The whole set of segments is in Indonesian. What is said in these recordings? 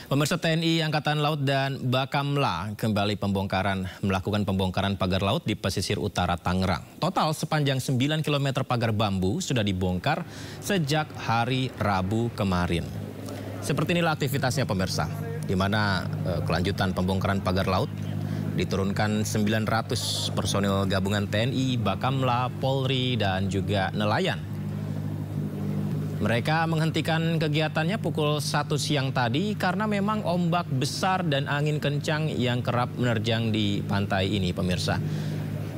Pemirsa, TNI Angkatan Laut dan Bakamla kembali melakukan pembongkaran pagar laut di pesisir utara Tangerang. Total sepanjang 9 km pagar bambu sudah dibongkar sejak hari Rabu kemarin. Seperti inilah aktivitasnya pemirsa, di mana kelanjutan pembongkaran pagar laut diturunkan 900 personil gabungan TNI, Bakamla, Polri, dan juga nelayan. Mereka menghentikan kegiatannya pukul 1 siang tadi karena memang ombak besar dan angin kencang yang kerap menerjang di pantai ini, pemirsa.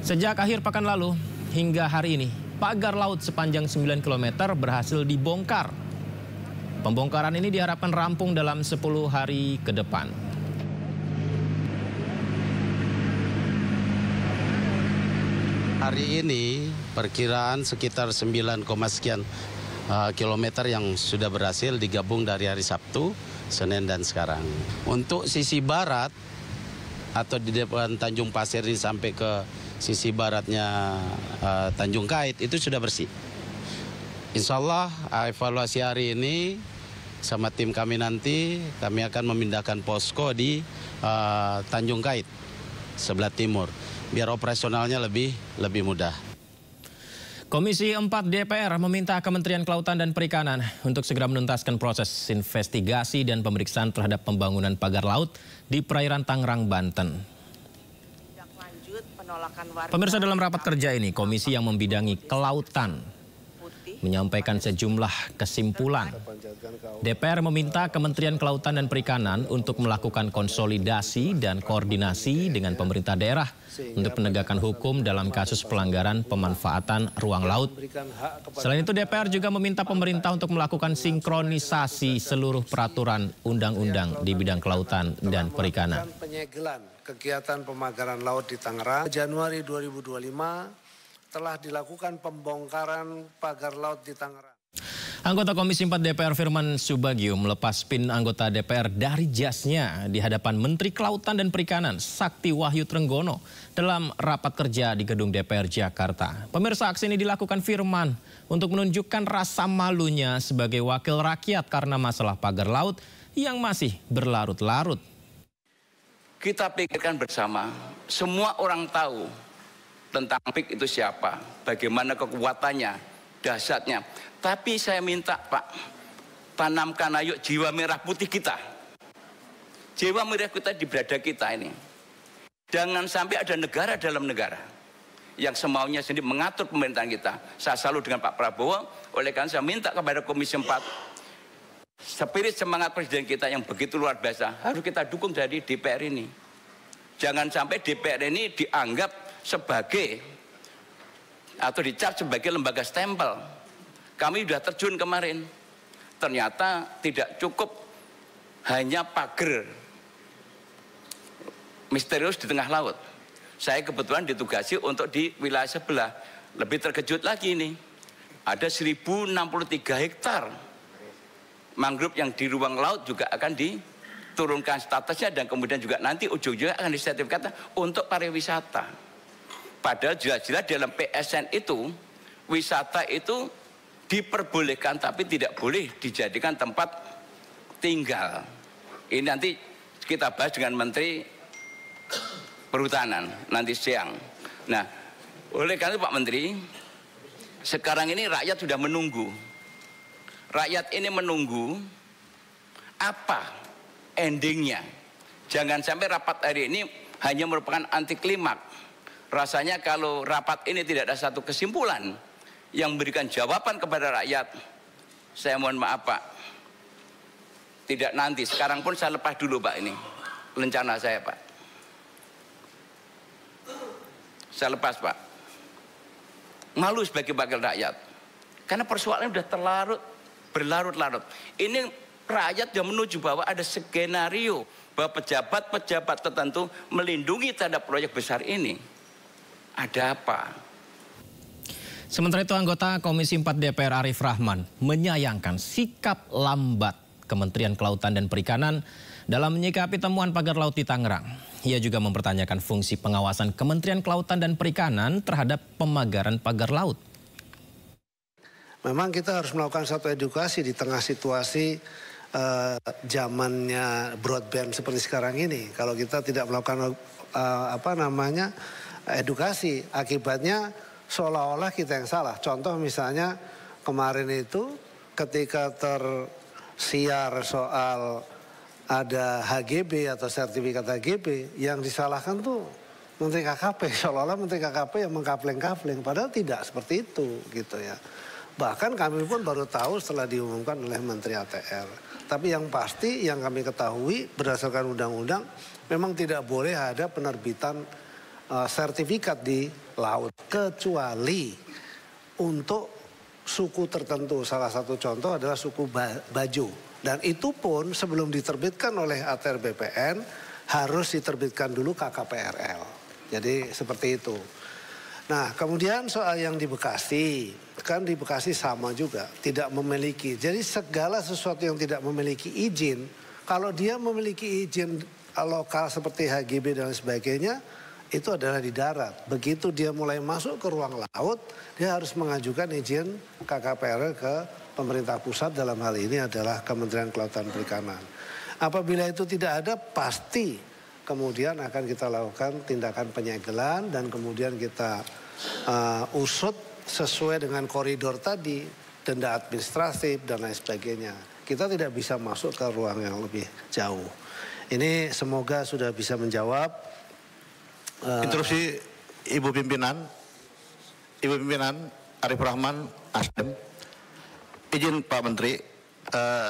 Sejak akhir pekan lalu hingga hari ini, pagar laut sepanjang 9 km berhasil dibongkar. Pembongkaran ini diharapkan rampung dalam 10 hari ke depan. Hari ini perkiraan sekitar 9, sekian kilometer yang sudah berhasil digabung dari hari Sabtu, Senin, dan sekarang. Untuk sisi barat atau di depan Tanjung Pasir ini sampai ke sisi baratnya Tanjung Kait itu sudah bersih. Insya Allah evaluasi hari ini sama tim kami nanti kami akan memindahkan posko di Tanjung Kait sebelah timur biar operasionalnya lebih mudah. Komisi 4 DPR meminta Kementerian Kelautan dan Perikanan untuk segera menuntaskan proses investigasi dan pemeriksaan terhadap pembangunan pagar laut di perairan Tangerang, Banten. Pemirsa, dalam rapat kerja ini, komisi yang membidangi kelautan menyampaikan sejumlah kesimpulan. DPR meminta Kementerian Kelautan dan Perikanan untuk melakukan konsolidasi dan koordinasi dengan pemerintah daerah untuk penegakan hukum dalam kasus pelanggaran pemanfaatan ruang laut. Selain itu, DPR juga meminta pemerintah untuk melakukan sinkronisasi seluruh peraturan undang-undang di bidang kelautan dan perikanan. Penyegelan kegiatan pemagaran laut di Tangerang, Januari 2025 telah dilakukan pembongkaran pagar laut di Tangerang. Anggota Komisi 4 DPR Firman Subagio melepas pin anggota DPR dari jasnya di hadapan Menteri Kelautan dan Perikanan Sakti Wahyu Trenggono dalam rapat kerja di gedung DPR Jakarta. Pemirsa, aksi ini dilakukan Firman untuk menunjukkan rasa malunya sebagai wakil rakyat karena masalah pagar laut yang masih berlarut-larut. Kita pikirkan bersama, semua orang tahu tentang PIK itu siapa, bagaimana kekuatannya, dahsyatnya. Tapi saya minta Pak, tanamkan ayo jiwa merah putih kita. Jiwa merah kita di berada kita ini. Jangan sampai ada negara dalam negara yang semaunya sendiri mengatur pemerintahan kita. Saya selalu dengan Pak Prabowo, oleh karena saya minta kepada Komisi 4, spirit semangat Presiden kita yang begitu luar biasa, harus kita dukung dari DPR ini. Jangan sampai DPR ini dianggap sebagai atau dicap sebagai lembaga stempel. Kami sudah terjun kemarin, ternyata tidak cukup hanya pagar misterius di tengah laut. Saya kebetulan ditugasi untuk di wilayah sebelah. Lebih terkejut lagi ini, ada 1063 hektar mangrove yang di ruang laut juga akan diturunkan statusnya dan kemudian juga nanti ujung-ujungnya akan disertifikatkan untuk pariwisata. Padahal jelas-jelas dalam PSN itu, wisata itu diperbolehkan tapi tidak boleh dijadikan tempat tinggal. Ini nanti kita bahas dengan Menteri Perhutanan nanti siang. Nah, oleh karena itu Pak Menteri, sekarang ini rakyat sudah menunggu. Rakyat ini menunggu apa endingnya. Jangan sampai rapat hari ini hanya merupakan anti klimaks. Rasanya kalau rapat ini tidak ada satu kesimpulan yang memberikan jawaban kepada rakyat, saya mohon maaf Pak, tidak nanti, sekarang pun saya lepas dulu Pak ini, rencana saya Pak. Saya lepas Pak. Malu sebagai wakil rakyat. Karena persoalannya sudah berlarut-larut. Ini rakyat yang menuju bahwa ada skenario bahwa pejabat-pejabat tertentu melindungi terhadap proyek besar ini. Ada apa? Sementara itu, anggota Komisi 4 DPR Arif Rahman menyayangkan sikap lambat Kementerian Kelautan dan Perikanan dalam menyikapi temuan pagar laut di Tangerang. Ia juga mempertanyakan fungsi pengawasan Kementerian Kelautan dan Perikanan terhadap pemagaran pagar laut. Memang kita harus melakukan satu edukasi di tengah situasi zamannya broadband seperti sekarang ini. Kalau kita tidak melakukan edukasi, akibatnya seolah-olah kita yang salah. Contoh misalnya kemarin itu ketika tersiar soal ada HGB atau sertifikat HGB, yang disalahkan tuh Menteri KKP, seolah-olah Menteri KKP yang mengkapleng-kapleng, padahal tidak seperti itu gitu ya. Bahkan kami pun baru tahu setelah diumumkan oleh Menteri ATR. Tapi yang pasti yang kami ketahui berdasarkan undang-undang memang tidak boleh ada penerbitan sertifikat di laut kecuali untuk suku tertentu. Salah satu contoh adalah suku Bajo. Dan itu pun sebelum diterbitkan oleh ATR BPN harus diterbitkan dulu KKPRL. Jadi seperti itu. Nah kemudian soal yang di Bekasi, kan di Bekasi sama juga, tidak memiliki. Jadi segala sesuatu yang tidak memiliki izin, kalau dia memiliki izin lokal seperti HGB dan sebagainya, itu adalah di darat. Begitu dia mulai masuk ke ruang laut, dia harus mengajukan izin KKPRL ke pemerintah pusat, dalam hal ini adalah Kementerian Kelautan Perikanan. Apabila itu tidak ada, pasti kemudian akan kita lakukan tindakan penyegelan dan kemudian kita usut sesuai dengan koridor tadi, denda administratif dan lain sebagainya. Kita tidak bisa masuk ke ruang yang lebih jauh. Ini semoga sudah bisa menjawab. Interupsi Ibu Pimpinan Arif Rahman, Nasdem. Izin Pak Menteri,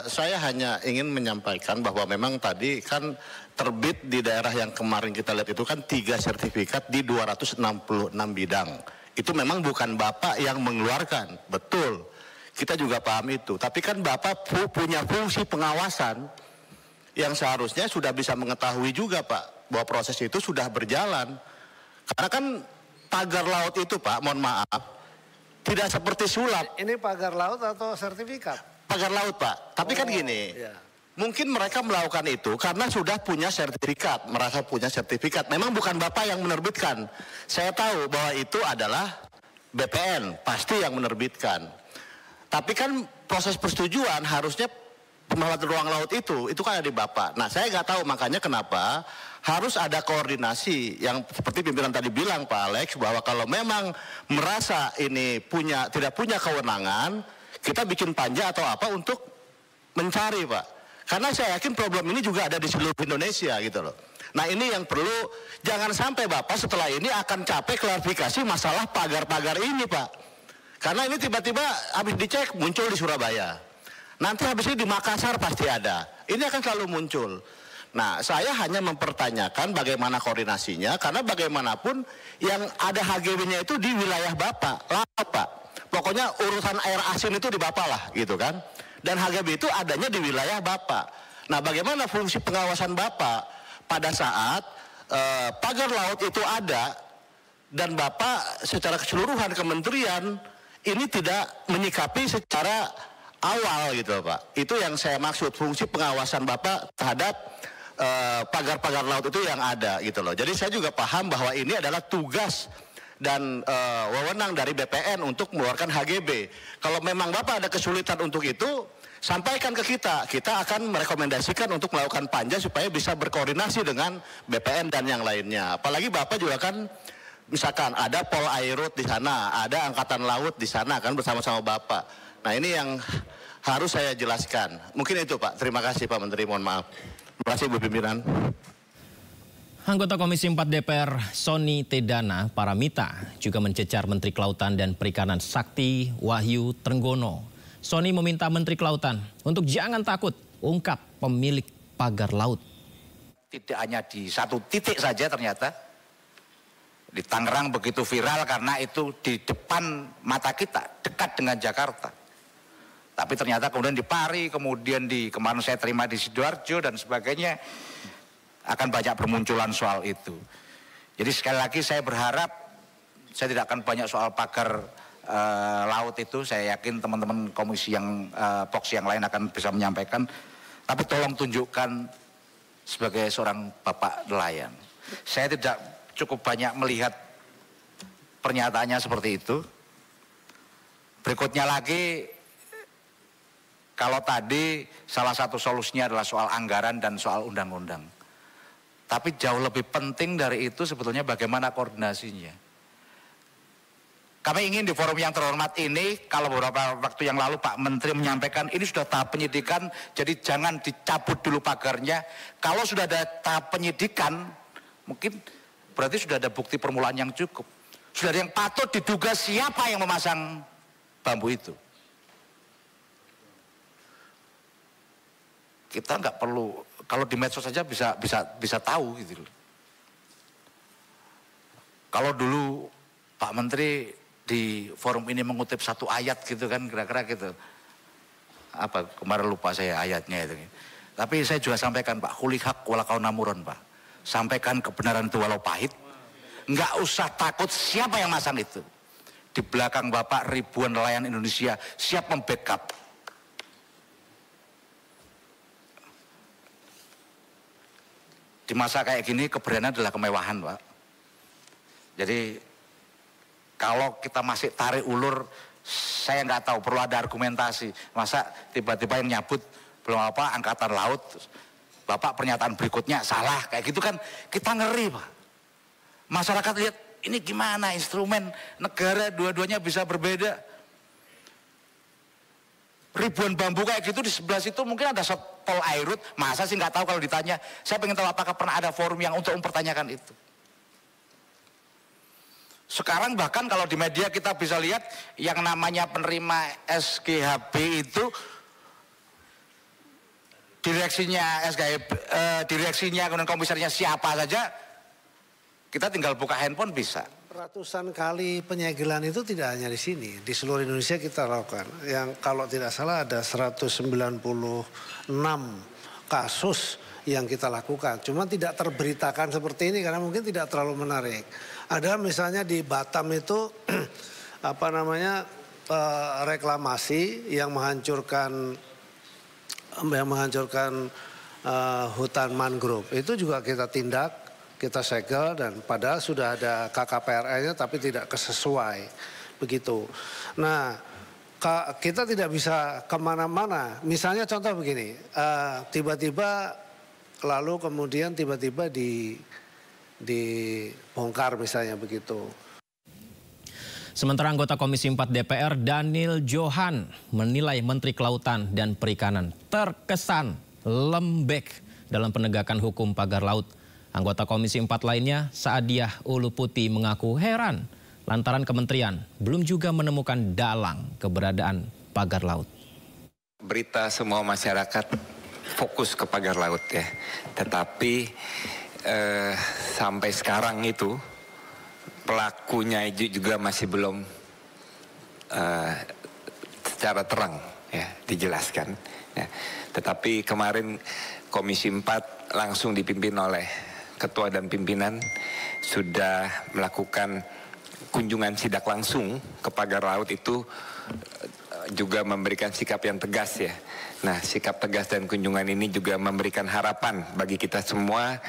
saya hanya ingin menyampaikan bahwa memang tadi kan terbit di daerah yang kemarin kita lihat itu kan 3 sertifikat di 266 bidang. Itu memang bukan Bapak yang mengeluarkan, betul. Kita juga paham itu. Tapi kan Bapak punya fungsi pengawasan yang seharusnya sudah bisa mengetahui juga Pak, bahwa proses itu sudah berjalan. Karena kan pagar laut itu Pak, mohon maaf, tidak seperti sulap. Ini pagar laut atau sertifikat? Pagar laut Pak, tapi kan gini. Ya. Mungkin mereka melakukan itu karena sudah punya sertifikat, merasa punya sertifikat. Memang bukan Bapak yang menerbitkan. Saya tahu bahwa itu adalah BPN, pasti yang menerbitkan. Tapi kan proses persetujuan harusnya pemanfaatan ruang laut itu kan ada di Bapak. Nah saya nggak tahu makanya kenapa harus ada koordinasi yang seperti pimpinan tadi bilang Pak Alex, bahwa kalau memang merasa ini tidak punya kewenangan, kita bikin panja atau apa untuk mencari Pak. Karena saya yakin problem ini juga ada di seluruh Indonesia gitu loh. Nah ini yang perlu, jangan sampai Bapak setelah ini akan capek klarifikasi masalah pagar-pagar ini Pak. Karena ini tiba-tiba habis dicek muncul di Surabaya. Nanti habis ini di Makassar pasti ada. Ini akan selalu muncul. Nah saya hanya mempertanyakan bagaimana koordinasinya. Karena bagaimanapun yang ada HGB-nya itu di wilayah Bapak. Laut Pak. Pokoknya urusan air asin itu di Bapak lah gitu kan. Dan HGB itu adanya di wilayah Bapak. Nah bagaimana fungsi pengawasan Bapak pada saat pagar laut itu ada dan Bapak secara keseluruhan kementerian ini tidak menyikapi secara awal gitu Pak. Itu yang saya maksud, fungsi pengawasan Bapak terhadap pagar-pagar laut itu yang ada gitu loh. Jadi saya juga paham bahwa ini adalah tugas dan wewenang dari BPN untuk mengeluarkan HGB. Kalau memang Bapak ada kesulitan untuk itu, sampaikan ke kita. Kita akan merekomendasikan untuk melakukan panja supaya bisa berkoordinasi dengan BPN dan yang lainnya. Apalagi Bapak juga kan, misalkan ada Pol Airut di sana, ada Angkatan Laut di sana kan bersama-sama Bapak. Nah ini yang harus saya jelaskan. Mungkin itu Pak. Terima kasih Pak Menteri, mohon maaf. Terima kasih Bu Pimpinan. Anggota Komisi 4 DPR Sony Tedana Paramita juga mencecar Menteri Kelautan dan Perikanan Sakti Wahyu Trenggono. Sony meminta Menteri Kelautan untuk jangan takut ungkap pemilik pagar laut. Tidak hanya di satu titik saja ternyata. Di Tangerang begitu viral karena itu di depan mata kita, dekat dengan Jakarta. Tapi ternyata kemudian di Pari, kemudian kemarin saya terima di Sidoarjo dan sebagainya, akan banyak bermunculan soal itu. Jadi sekali lagi saya berharap, saya tidak akan banyak soal pagar laut itu, saya yakin teman-teman komisi yang Poksi yang lain akan bisa menyampaikan. Tapi tolong tunjukkan sebagai seorang bapak nelayan. Saya tidak cukup banyak melihat pernyataannya seperti itu. Berikutnya lagi, Kalau tadi salah satu solusinya adalah soal anggaran dan soal undang-undang. Tapi jauh lebih penting dari itu sebetulnya bagaimana koordinasinya. Kami ingin di forum yang terhormat ini, kalau beberapa waktu yang lalu Pak Menteri menyampaikan ini sudah tahap penyidikan, jadi jangan dicabut dulu pagarnya. Kalau sudah ada tahap penyidikan, mungkin berarti sudah ada bukti permulaan yang cukup. Sudah ada yang patut diduga siapa yang memasang bambu itu. Kita nggak perlu, kalau di medsos saja bisa tahu gitu loh. Kalau dulu Pak Menteri di forum ini mengutip satu ayat gitu kan, kira-kira gitu. Apa, kemarin lupa saya ayatnya itu. Tapi saya juga sampaikan Pak, kulihak walakau namuron Pak. Sampaikan kebenaran itu walau pahit. Nggak usah takut siapa yang masang itu. Di belakang Bapak ribuan nelayan Indonesia siap membackup. Di masa kayak gini keberanian adalah kemewahan Pak. Jadi kalau kita masih tarik ulur, saya nggak tahu, perlu ada argumentasi. Masa tiba-tiba yang nyabut belum apa angkatan laut, Bapak pernyataan berikutnya salah, kayak gitu kan kita ngeri Pak. Masyarakat lihat ini gimana instrumen negara dua-duanya bisa berbeda. Ribuan bambu kayak gitu di sebelah situ mungkin ada Pol Airut, masa sih nggak tahu kalau ditanya. Saya pengen tahu apakah pernah ada forum yang untuk mempertanyakan itu. Sekarang bahkan kalau di media kita bisa lihat yang namanya penerima SGHB itu direksinya kemudian komisarnya siapa saja, kita tinggal buka handphone bisa. Ratusan kali penyegelan itu tidak hanya di sini, di seluruh Indonesia kita lakukan. Yang kalau tidak salah ada 196 kasus yang kita lakukan. Cuma tidak terberitakan seperti ini karena mungkin tidak terlalu menarik. Ada misalnya di Batam itu reklamasi yang menghancurkan hutan mangrove. Itu juga kita tindak, kita segel dan padahal sudah ada KKPRL-nya tapi tidak sesuai begitu. Nah, kita tidak bisa kemana-mana. Misalnya contoh begini, tiba-tiba lalu kemudian tiba-tiba dibongkar misalnya begitu. Sementara anggota Komisi 4 DPR Daniel Johan menilai Menteri Kelautan dan Perikanan terkesan lembek dalam penegakan hukum pagar laut. Anggota Komisi 4 lainnya, Saadiah Uluputi, mengaku heran lantaran kementerian belum juga menemukan dalang keberadaan pagar laut. Berita semua masyarakat fokus ke pagar laut ya, tetapi sampai sekarang itu pelakunya juga masih belum secara terang ya dijelaskan. Ya. Tetapi kemarin Komisi 4 langsung dipimpin oleh Ketua dan Pimpinan sudah melakukan kunjungan sidak langsung ke pagar laut itu juga memberikan sikap yang tegas ya. Nah, sikap tegas dan kunjungan ini juga memberikan harapan bagi kita semua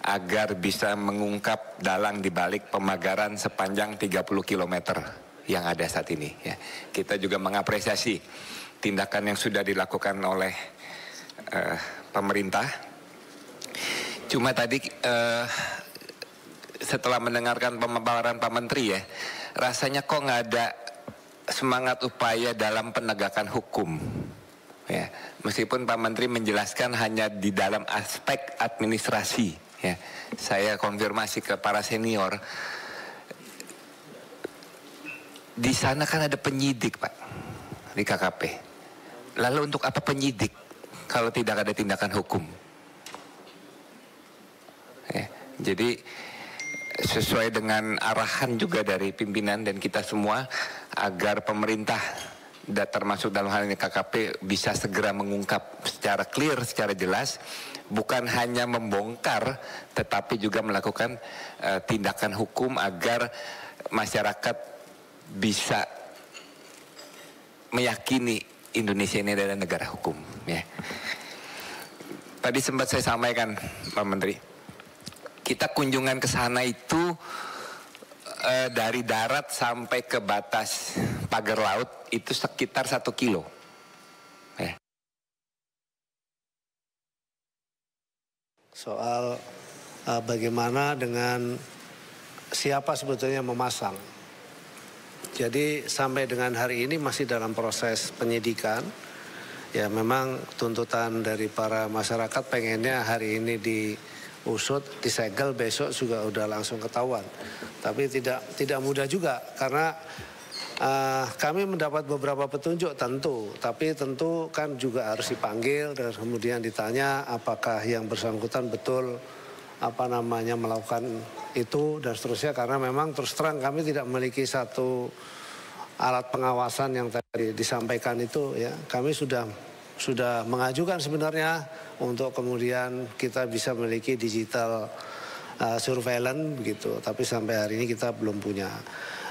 agar bisa mengungkap dalang di balik pemagaran sepanjang 30 km yang ada saat ini ya. Kita juga mengapresiasi tindakan yang sudah dilakukan oleh pemerintah. Cuma tadi setelah mendengarkan pemaparan Pak Menteri ya, rasanya kok nggak ada semangat upaya dalam penegakan hukum. Ya, meskipun Pak Menteri menjelaskan hanya di dalam aspek administrasi, ya, saya konfirmasi ke para senior, di sana kan ada penyidik Pak, di KKP. Lalu untuk apa penyidik kalau tidak ada tindakan hukum? Ya, jadi sesuai dengan arahan juga dari pimpinan dan kita semua agar pemerintah termasuk dalam hal ini KKP bisa segera mengungkap secara clear, secara jelas, bukan hanya membongkar tetapi juga melakukan tindakan hukum agar masyarakat bisa meyakini Indonesia ini adalah negara hukum ya. Tadi sempat saya sampaikan Pak Menteri, kita kunjungan ke sana itu dari darat sampai ke batas pagar laut itu sekitar 1 kilo. soal bagaimana dengan siapa sebetulnya memasang. Jadi sampai dengan hari ini masih dalam proses penyidikan. Ya memang tuntutan dari para masyarakat pengennya hari ini diusut, disegel, besok juga udah langsung ketahuan. Tapi tidak mudah juga karena kami mendapat beberapa petunjuk tapi tentu kan juga harus dipanggil dan kemudian ditanya apakah yang bersangkutan betul melakukan itu dan seterusnya, karena memang terus terang kami tidak memiliki satu alat pengawasan yang tadi disampaikan itu ya. Kami sudah mengajukan sebenarnya untuk kemudian kita bisa memiliki digital surveillance begitu, tapi sampai hari ini kita belum punya.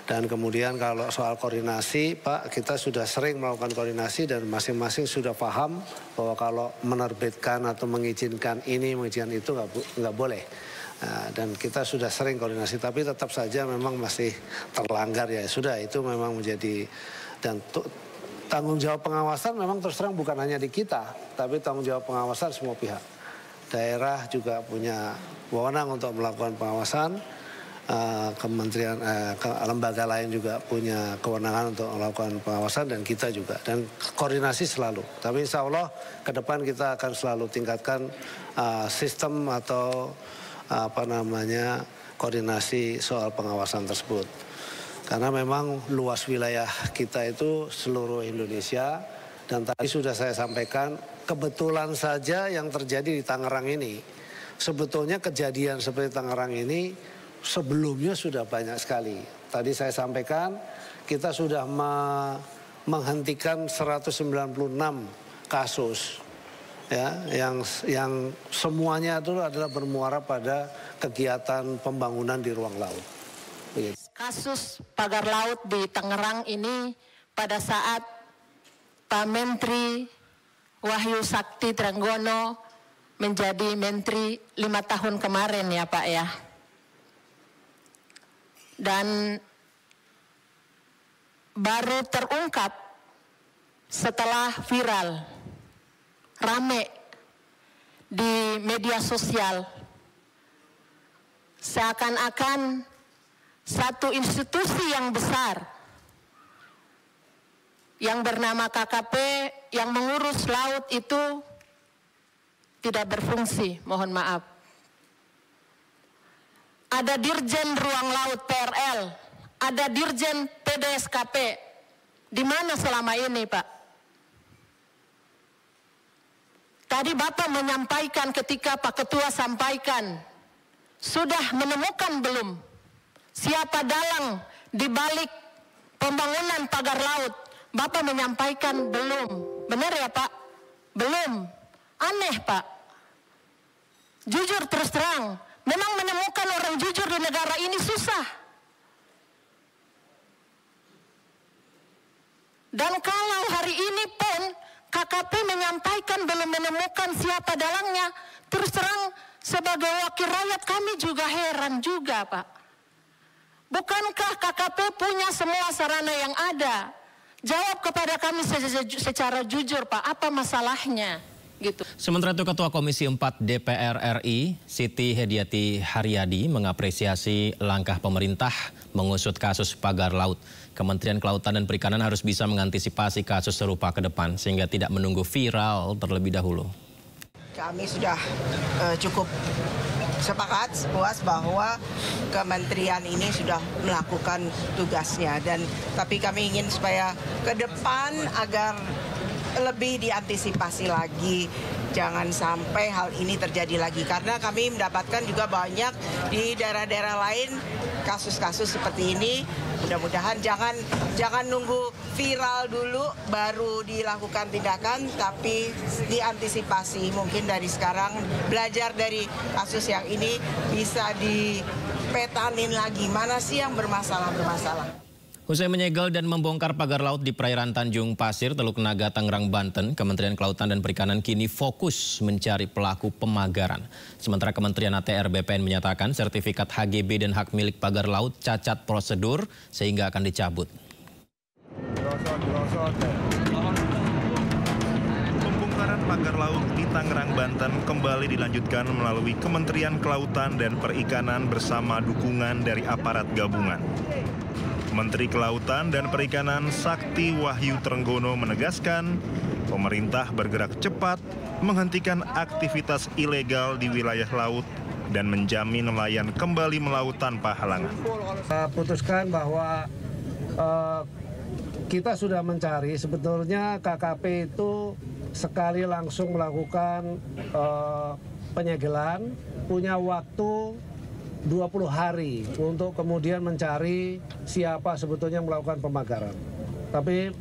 Dan kemudian kalau soal koordinasi, Pak, kita sudah sering melakukan koordinasi dan masing-masing sudah paham bahwa kalau menerbitkan atau mengizinkan ini, mengizinkan itu nggak boleh. Dan kita sudah sering koordinasi, tapi tetap saja memang masih terlanggar ya. Sudah, itu memang menjadi, dan tanggung jawab pengawasan memang terus terang bukan hanya di kita, tapi tanggung jawab pengawasan semua pihak. Daerah juga punya wewenang untuk melakukan pengawasan. Kementerian, lembaga lain juga punya kewenangan untuk melakukan pengawasan dan kita juga, dan koordinasi selalu. Tapi insya Allah ke depan kita akan selalu tingkatkan sistem atau koordinasi soal pengawasan tersebut. Karena memang luas wilayah kita itu seluruh Indonesia, dan tadi sudah saya sampaikan kebetulan saja yang terjadi di Tangerang ini. Sebetulnya kejadian seperti Tangerang ini sebelumnya sudah banyak sekali. Tadi saya sampaikan kita sudah menghentikan 196 kasus ya, yang semuanya itu adalah bermuara pada kegiatan pembangunan di ruang laut. Begitu. Kasus pagar laut di Tangerang ini pada saat Pak Menteri Wahyu Sakti Trenggono menjadi Menteri 5 tahun kemarin ya Pak ya. Dan baru terungkap setelah viral, rame di media sosial, seakan-akan satu institusi yang besar yang bernama KKP yang mengurus laut itu tidak berfungsi, mohon maaf. Ada Dirjen Ruang Laut PRL, ada Dirjen PDSKP. Di mana selama ini, Pak? Tadi Bapak menyampaikan ketika Pak Ketua sampaikan, sudah menemukan belum siapa dalang di balik pembangunan pagar laut? Bapak menyampaikan belum. Benar ya, Pak? Belum. Aneh, Pak. Jujur terus terang. Memang menemukan orang jujur di negara ini susah. Dan kalau hari ini pun KKP menyampaikan belum menemukan siapa dalangnya, terus terang sebagai wakil rakyat kami juga heran juga, Pak. Bukankah KKP punya semua sarana yang ada? Jawab kepada kami secara jujur, Pak, apa masalahnya? Gitu. Sementara itu Ketua Komisi 4 DPR RI Siti Hediati Haryadi mengapresiasi langkah pemerintah mengusut kasus pagar laut. Kementerian Kelautan dan Perikanan harus bisa mengantisipasi kasus serupa ke depan sehingga tidak menunggu viral terlebih dahulu. Kami sudah cukup sepakat puas bahwa kementerian ini sudah melakukan tugasnya, tapi kami ingin supaya ke depan agar lebih diantisipasi lagi, jangan sampai hal ini terjadi lagi, karena kami mendapatkan juga banyak di daerah-daerah lain kasus-kasus seperti ini. Mudah-mudahan jangan nunggu viral dulu baru dilakukan tindakan, tapi diantisipasi mungkin dari sekarang, belajar dari kasus yang ini bisa dipetanin lagi mana sih yang bermasalah. Usai menyegel dan membongkar pagar laut di perairan Tanjung Pasir, Teluk Naga, Tangerang, Banten, Kementerian Kelautan dan Perikanan kini fokus mencari pelaku pemagaran. Sementara Kementerian ATR BPN menyatakan sertifikat HGB dan hak milik pagar laut cacat prosedur sehingga akan dicabut. Pembongkaran pagar laut di Tangerang, Banten kembali dilanjutkan melalui Kementerian Kelautan dan Perikanan bersama dukungan dari aparat gabungan. Menteri Kelautan dan Perikanan Sakti Wahyu Trenggono menegaskan, pemerintah bergerak cepat menghentikan aktivitas ilegal di wilayah laut dan menjamin nelayan kembali melaut tanpa halangan. Putuskan bahwa kita sudah mencari, sebetulnya KKP itu sekali langsung melakukan penyegelan, punya waktu 20 hari untuk kemudian mencari siapa sebetulnya melakukan pemagaran. Tapi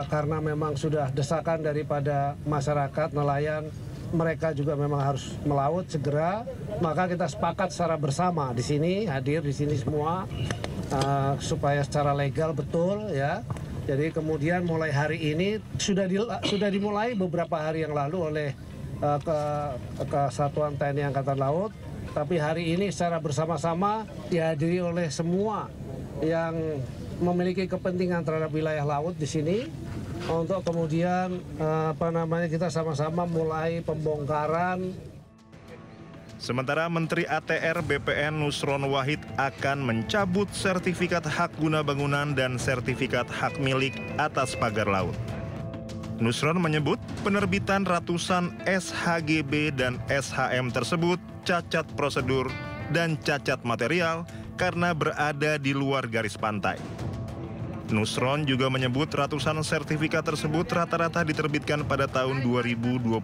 karena memang sudah desakan daripada masyarakat, nelayan, mereka juga memang harus melaut segera, maka kita sepakat secara bersama di sini, hadir di sini semua, supaya secara legal betul ya. Jadi kemudian mulai hari ini sudah dimulai beberapa hari yang lalu oleh Kesatuan TNI Angkatan Laut, tapi hari ini secara bersama-sama dihadiri oleh semua yang memiliki kepentingan terhadap wilayah laut di sini untuk kemudian kita sama-sama mulai pembongkaran. Sementara Menteri ATR BPN Nusron Wahid akan mencabut sertifikat hak guna bangunan dan sertifikat hak milik atas pagar laut. Nusron menyebut penerbitan ratusan SHGB dan SHM tersebut cacat prosedur dan cacat material karena berada di luar garis pantai. Nusron juga menyebut ratusan sertifikat tersebut rata-rata diterbitkan pada tahun 2022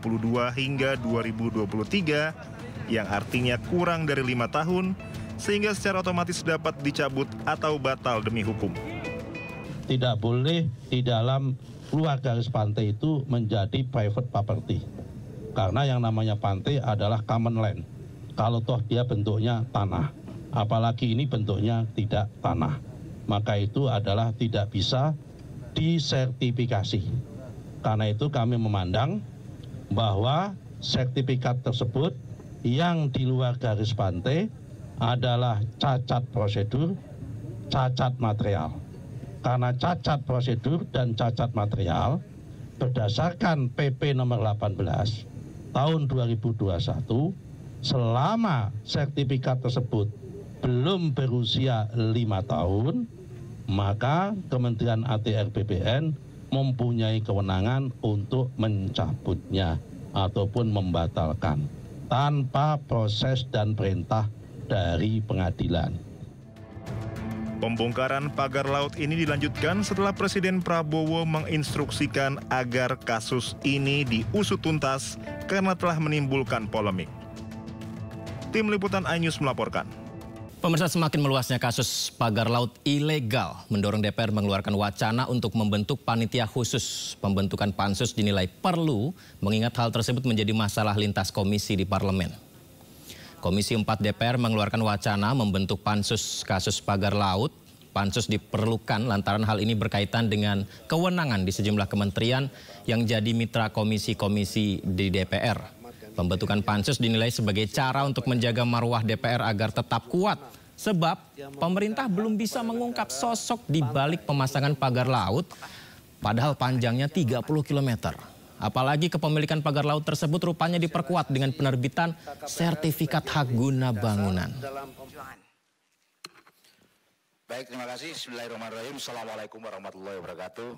hingga 2023, yang artinya kurang dari 5 tahun, sehingga secara otomatis dapat dicabut atau batal demi hukum. Tidak boleh di dalam luar garis pantai itu menjadi private property. Karena yang namanya pantai adalah common land. Kalau toh dia bentuknya tanah, apalagi ini bentuknya tidak tanah, maka itu adalah tidak bisa disertifikasi. Karena itu kami memandang bahwa sertifikat tersebut yang di luar garis pantai adalah cacat prosedur, cacat material. Karena cacat prosedur dan cacat material berdasarkan PP nomor 18 tahun 2021, selama sertifikat tersebut belum berusia 5 tahun, maka Kementerian ATR BPN mempunyai kewenangan untuk mencabutnya ataupun membatalkan tanpa proses dan perintah dari pengadilan. Pembongkaran pagar laut ini dilanjutkan setelah Presiden Prabowo menginstruksikan agar kasus ini diusut tuntas karena telah menimbulkan polemik. Tim Liputan iNews melaporkan. Pemirsa, semakin meluasnya kasus pagar laut ilegal mendorong DPR mengeluarkan wacana untuk membentuk panitia khusus. Pembentukan pansus dinilai perlu mengingat hal tersebut menjadi masalah lintas komisi di parlemen. Komisi 4 DPR mengeluarkan wacana membentuk pansus kasus pagar laut. Pansus diperlukan lantaran hal ini berkaitan dengan kewenangan di sejumlah kementerian yang jadi mitra komisi-komisi di DPR. Pembentukan pansus dinilai sebagai cara untuk menjaga marwah DPR agar tetap kuat. Sebab pemerintah belum bisa mengungkap sosok di balik pemasangan pagar laut, padahal panjangnya 30 km. Apalagi kepemilikan pagar laut tersebut rupanya diperkuat dengan penerbitan sertifikat hak guna bangunan. Baik, terima kasih. Bismillahirrahmanirrahim. Assalamualaikum warahmatullahi wabarakatuh.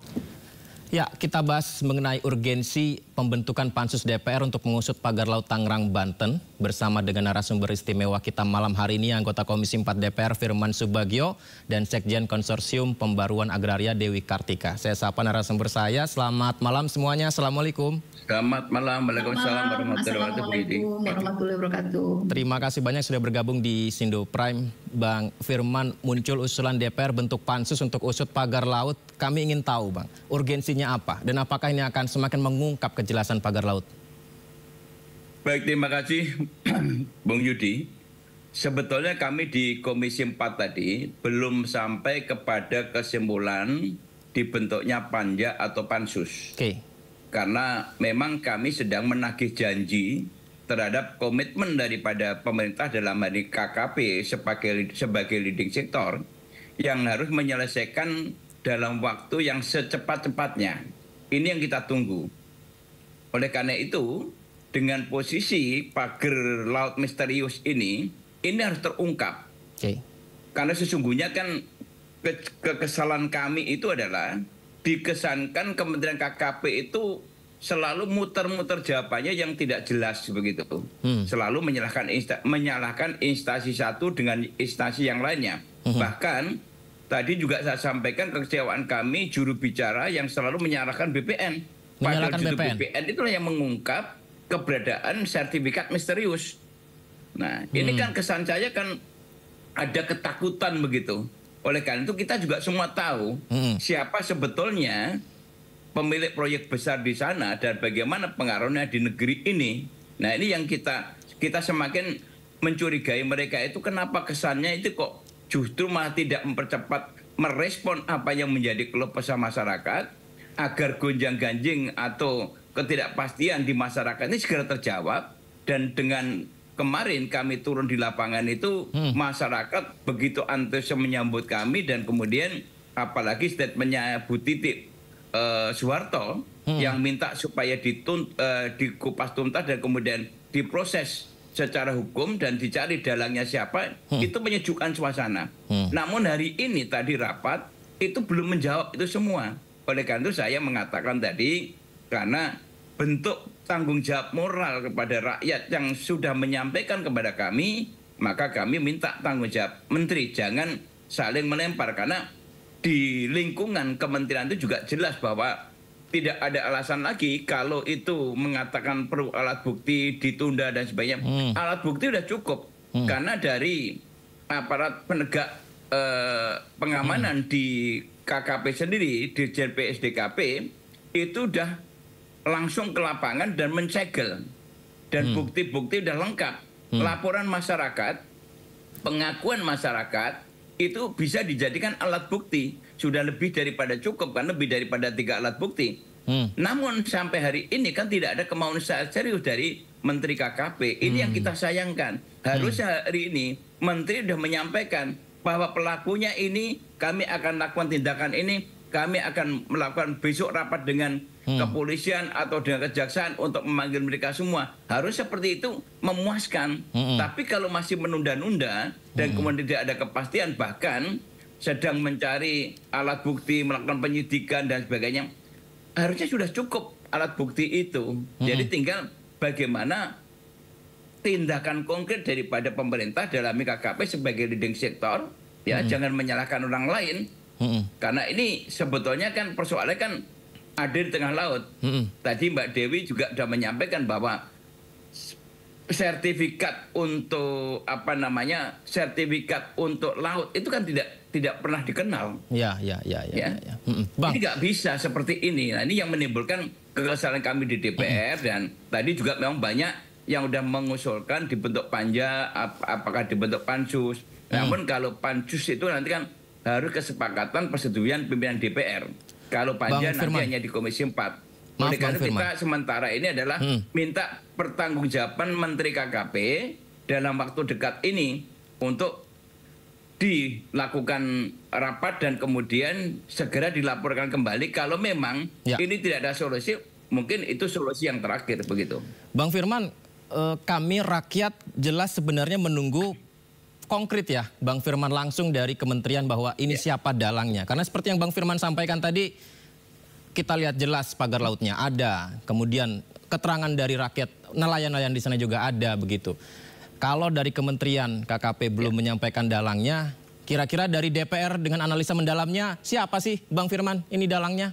Ya, kita bahas mengenai urgensi pembentukan pansus DPR untuk mengusut pagar laut Tangerang, Banten. Bersama dengan narasumber istimewa kita malam hari ini, anggota Komisi 4 DPR Firman Subagio dan Sekjen Konsorsium Pembaruan Agraria Dewi Kartika. Saya sapa narasumber saya, selamat malam semuanya, Assalamualaikum. Selamat malam, Waalaikumsalam warahmatullahi wabarakatuh. Terima kasih banyak sudah bergabung di Sindo Prime. Bang Firman, muncul usulan DPR bentuk pansus untuk usut pagar laut. Kami ingin tahu, Bang, urgensinya apa dan apakah ini akan semakin mengungkap kejelasan pagar laut? Baik, terima kasih Bung Yudi. Sebetulnya kami di Komisi 4 tadi belum sampai kepada kesimpulan dibentuknya panja atau pansus. Karena memang kami sedang menagih janji terhadap komitmen daripada pemerintah dalam hal ini KKP sebagai leading sektor yang harus menyelesaikan dalam waktu yang secepat-cepatnya. Ini yang kita tunggu. Oleh karena itu, dengan posisi pagar laut misterius ini harus terungkap. Karena sesungguhnya kan kekesalan kami itu adalah dikesankan Kementerian KKP itu selalu muter-muter jawabannya yang tidak jelas begitu. Selalu menyalahkan instansi satu dengan instansi yang lainnya. Bahkan tadi juga saya sampaikan kekecewaan kami juru bicara yang selalu menyalahkan BPN. Padahal juru BPN itulah yang mengungkap keberadaan sertifikat misterius. Nah, ini kan kesan saya kan ada ketakutan begitu. Oleh karena itu kita juga semua tahu siapa sebetulnya pemilik proyek besar di sana dan bagaimana pengaruhnya di negeri ini. Nah, ini yang kita semakin mencurigai mereka itu kenapa kesannya itu kok justru malah tidak mempercepat merespon apa yang menjadi keluh kesah masyarakat agar gonjang-ganjing atau ketidakpastian di masyarakat ini segera terjawab. Dan dengan kemarin kami turun di lapangan itu masyarakat begitu antusias menyambut kami dan kemudian apalagi statementnya Bu Titi Soeharto yang minta supaya dikupas tuntas dan kemudian diproses secara hukum dan dicari dalangnya siapa, itu menyejukkan suasana. Namun hari ini tadi rapat itu belum menjawab itu semua. Oleh karena itu saya mengatakan tadi, karena bentuk tanggung jawab moral kepada rakyat yang sudah menyampaikan kepada kami, maka kami minta tanggung jawab menteri, jangan saling melempar. Karena di lingkungan kementerian itu juga jelas bahwa tidak ada alasan lagi kalau itu mengatakan perlu alat bukti ditunda dan sebagainya. Alat bukti sudah cukup karena dari aparat penegak pengamanan di KKP sendiri, di JPSDKP itu sudah langsung ke lapangan dan mencegel dan bukti-bukti sudah lengkap. Laporan masyarakat, pengakuan masyarakat itu bisa dijadikan alat bukti. Sudah lebih daripada cukup, kan lebih daripada 3 alat bukti. Namun sampai hari ini kan tidak ada kemauan serius dari Menteri KKP. Ini yang kita sayangkan. Harusnya hari ini Menteri sudah menyampaikan bahwa pelakunya ini kami akan lakukan tindakan ini, kami akan melakukan besok rapat dengan kepolisian atau dengan kejaksaan untuk memanggil mereka semua. Harus seperti itu, memuaskan. Tapi kalau masih menunda-nunda dan kemudian tidak ada kepastian, bahkan sedang mencari alat bukti, melakukan penyidikan dan sebagainya, harusnya sudah cukup alat bukti itu. Jadi tinggal bagaimana tindakan konkret daripada pemerintah dalam KKP sebagai leading sektor, ya jangan menyalahkan orang lain. Karena ini sebetulnya kan persoalannya kan ada di tengah laut. Tadi Mbak Dewi juga sudah menyampaikan bahwa sertifikat untuk sertifikat untuk laut itu kan tidak pernah dikenal. Ya. Ini nggak bisa seperti ini. Nah, ini yang menimbulkan kekesalan kami di DPR dan tadi juga memang banyak yang sudah mengusulkan dibentuk panja, apakah dibentuk pansus. Namun kalau pansus itu nanti kan harus kesepakatan persetujuan pimpinan DPR. Kalau panja nanti hanya di Komisi 4. Oleh karena kita sementara ini adalah minta pertanggungjawaban Menteri KKP dalam waktu dekat ini untuk dilakukan rapat dan kemudian segera dilaporkan kembali kalau memang ini tidak ada solusi, mungkin itu solusi yang terakhir begitu. Bang Firman, kami rakyat jelas sebenarnya menunggu konkret ya Bang Firman langsung dari kementerian bahwa ini siapa dalangnya. Karena seperti yang Bang Firman sampaikan tadi, kita lihat jelas pagar lautnya ada, kemudian keterangan dari rakyat, nelayan-nelayan di sana juga ada begitu. Kalau dari kementerian KKP belum menyampaikan dalangnya, kira-kira dari DPR dengan analisa mendalamnya siapa sih Bang Firman ini dalangnya?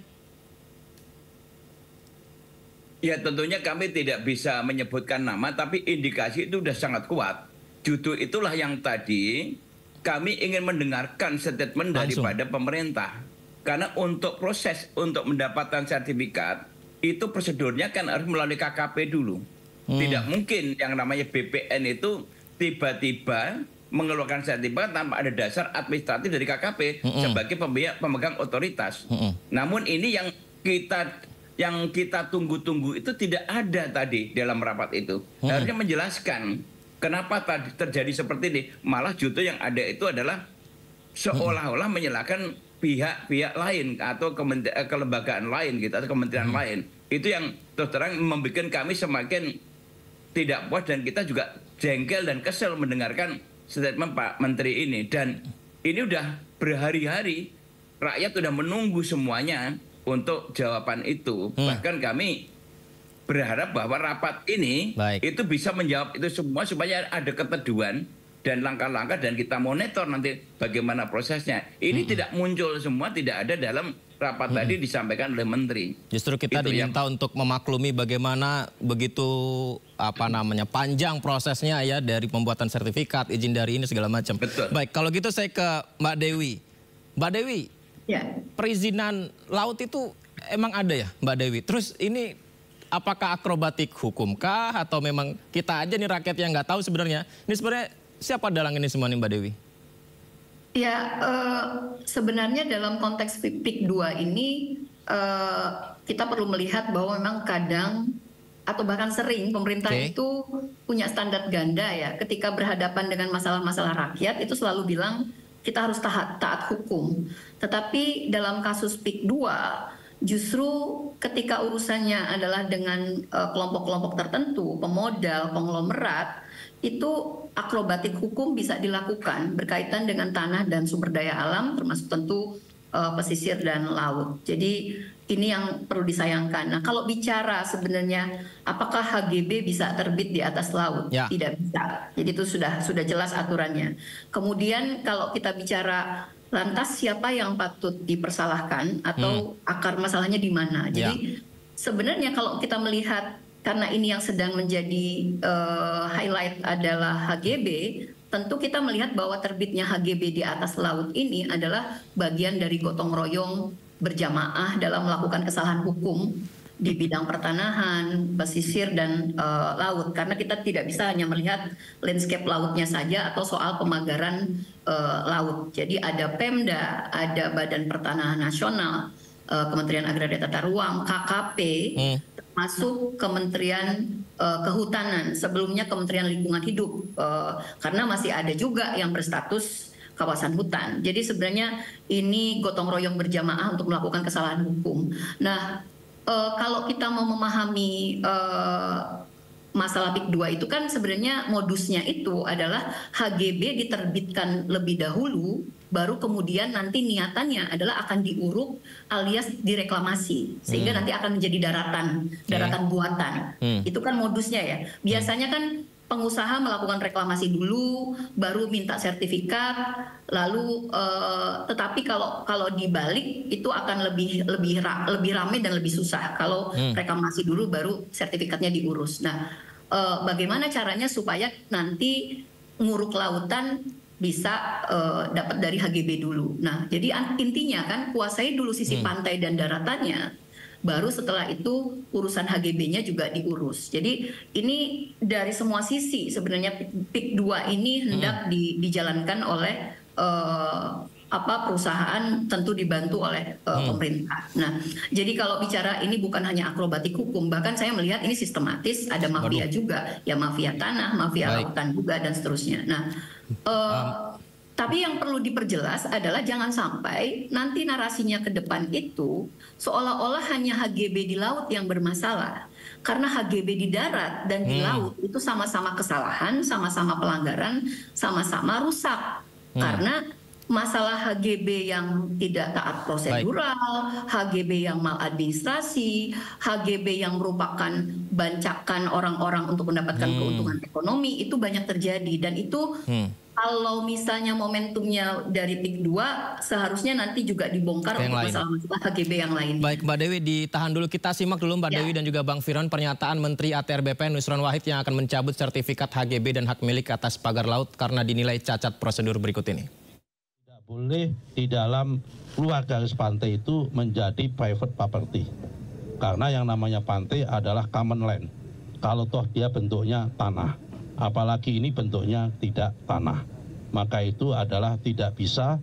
Ya tentunya kami tidak bisa menyebutkan nama, tapi indikasi itu sudah sangat kuat. Justru itulah yang tadi kami ingin mendengarkan statement daripada pemerintah. Karena untuk proses untuk mendapatkan sertifikat, itu prosedurnya kan harus melalui KKP dulu. Tidak mungkin yang namanya BPN itu tiba-tiba mengeluarkan sertifikat tanpa ada dasar administratif dari KKP sebagai pemegang otoritas. Namun ini yang kita tunggu-tunggu itu tidak ada tadi dalam rapat itu. Harusnya menjelaskan kenapa tadi terjadi seperti ini. Malah justru yang ada itu adalah seolah-olah menyalahkan pihak-pihak lain atau kelembagaan lain gitu atau kementerian lain. Itu yang terus terang membuat kami semakin tidak puas dan kita juga jengkel dan kesel mendengarkan statement Pak Menteri ini. Dan ini udah berhari-hari rakyat sudah menunggu semuanya untuk jawaban itu. Bahkan kami berharap bahwa rapat ini itu bisa menjawab itu semua supaya ada keteduhan dan langkah-langkah dan kita monitor nanti bagaimana prosesnya. Ini tidak muncul semua, tidak ada dalam rapat tadi disampaikan oleh Menteri. Justru kita diminta untuk memaklumi bagaimana begitu panjang prosesnya ya dari pembuatan sertifikat, izin dari ini segala macam. Betul. Baik, kalau gitu saya ke Mbak Dewi. Mbak Dewi, perizinan laut itu emang ada ya Mbak Dewi? Terus ini apakah akrobatik hukumkah atau memang kita aja nih rakyat yang nggak tahu sebenarnya? Ini sebenarnya siapa dalang ini semua nih Mbak Dewi? Ya, sebenarnya dalam konteks PIK 2 ini kita perlu melihat bahwa memang kadang atau bahkan sering pemerintah itu punya standar ganda ya. Ketika berhadapan dengan masalah-masalah rakyat itu selalu bilang kita harus taat hukum. Tetapi dalam kasus PIK 2 justru ketika urusannya adalah dengan kelompok-kelompok tertentu, pemodal, konglomerat, itu akrobatik hukum bisa dilakukan berkaitan dengan tanah dan sumber daya alam, termasuk tentu pesisir dan laut. Jadi ini yang perlu disayangkan. Nah, kalau bicara sebenarnya apakah HGB bisa terbit di atas laut? Ya. Tidak bisa. Jadi itu sudah jelas aturannya. Kemudian kalau kita bicara lantas siapa yang patut dipersalahkan atau akar masalahnya di mana? Jadi sebenarnya kalau kita melihat karena ini yang sedang menjadi highlight adalah HGB, tentu kita melihat bahwa terbitnya HGB di atas laut ini adalah bagian dari gotong royong berjamaah dalam melakukan kesalahan hukum di bidang pertanahan, pesisir, dan laut. Karena kita tidak bisa hanya melihat landscape lautnya saja atau soal pemagaran laut. Jadi ada Pemda, ada Badan Pertanahan Nasional, Kementerian Agraria Tata Ruang, KKP, termasuk Kementerian Kehutanan, sebelumnya Kementerian Lingkungan Hidup, karena masih ada juga yang berstatus kawasan hutan. Jadi sebenarnya ini gotong royong berjamaah untuk melakukan kesalahan hukum. Nah, kalau kita mau memahami masalah PIK 2 itu kan sebenarnya modusnya itu adalah HGB diterbitkan lebih dahulu, baru kemudian nanti niatannya adalah akan diuruk alias direklamasi, sehingga nanti akan menjadi daratan buatan. Itu kan modusnya ya. Biasanya kan pengusaha melakukan reklamasi dulu, baru minta sertifikat, lalu tetapi kalau dibalik itu akan lebih ramai dan lebih susah. Kalau reklamasi dulu baru sertifikatnya diurus. Nah, bagaimana caranya supaya nanti nguruk lautan bisa dapat dari HGB dulu. Nah, jadi intinya kan kuasai dulu sisi pantai dan daratannya, baru setelah itu urusan HGB-nya juga diurus. Jadi ini dari semua sisi sebenarnya PIK 2 ini hendak dijalankan oleh perusahaan, tentu dibantu oleh pemerintah. Nah, jadi kalau bicara ini bukan hanya akrobatik hukum, bahkan saya melihat ini sistematis, ada mafia juga, ya mafia tanah, mafia lautan juga dan seterusnya. Nah, tapi yang perlu diperjelas adalah jangan sampai nanti narasinya ke depan itu seolah-olah hanya HGB di laut yang bermasalah. Karena HGB di darat dan di laut itu sama-sama kesalahan, sama-sama pelanggaran, sama-sama rusak. Karena masalah HGB yang tidak taat prosedural, HGB yang maladministrasi, HGB yang merupakan bancakan orang-orang untuk mendapatkan keuntungan ekonomi, itu banyak terjadi. Dan itu kalau misalnya momentumnya dari PIK 2, seharusnya nanti juga dibongkar untuk masalah-masalah HGB yang lain. Baik, Mbak Dewi, ditahan dulu. Kita simak dulu Mbak Dewi dan juga Bang Firon pernyataan Menteri ATR BPN Nusron Wahid yang akan mencabut sertifikat HGB dan hak milik atas pagar laut karena dinilai cacat prosedur berikut ini. Tidak boleh di dalam luar garis pantai itu menjadi private property. Karena yang namanya pantai adalah common land. Kalau toh dia bentuknya tanah. Apalagi ini bentuknya tidak tanah, maka itu adalah tidak bisa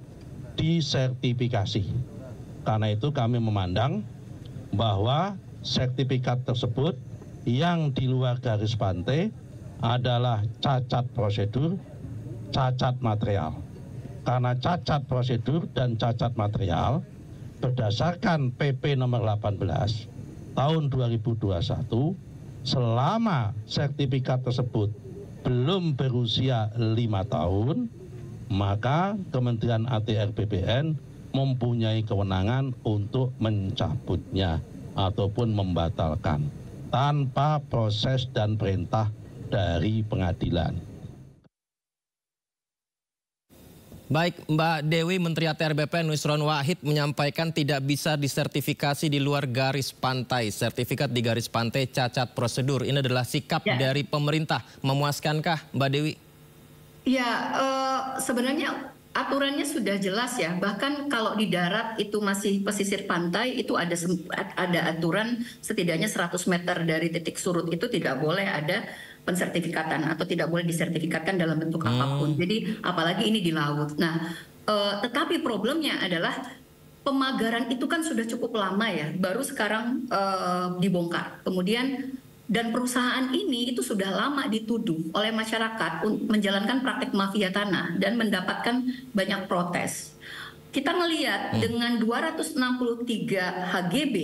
disertifikasi. Karena itu kami memandang bahwa sertifikat tersebut yang di luar garis pantai adalah cacat prosedur, cacat material. Karena cacat prosedur dan cacat material berdasarkan PP nomor 18 tahun 2021 selama sertifikat tersebut belum berusia 5 tahun, maka Kementerian ATR BPN mempunyai kewenangan untuk mencabutnya ataupun membatalkan tanpa proses dan perintah dari pengadilan. Baik, Mbak Dewi, Menteri ATR BPN Nusron Wahid menyampaikan tidak bisa disertifikasi di luar garis pantai. Sertifikat di garis pantai cacat prosedur. Ini adalah sikap dari pemerintah. Memuaskankah, Mbak Dewi? Ya, sebenarnya aturannya sudah jelas ya. Bahkan kalau di darat itu masih pesisir pantai, itu ada aturan setidaknya 100 meter dari titik surut itu tidak boleh ada pensertifikatan atau tidak boleh disertifikatkan dalam bentuk apapun. Jadi apalagi ini di laut. Nah, tetapi problemnya adalah pemagaran itu kan sudah cukup lama ya, baru sekarang dibongkar. Kemudian dan perusahaan ini itu sudah lama dituduh oleh masyarakat menjalankan praktek mafia tanah dan mendapatkan banyak protes. Kita melihat dengan 263 HGB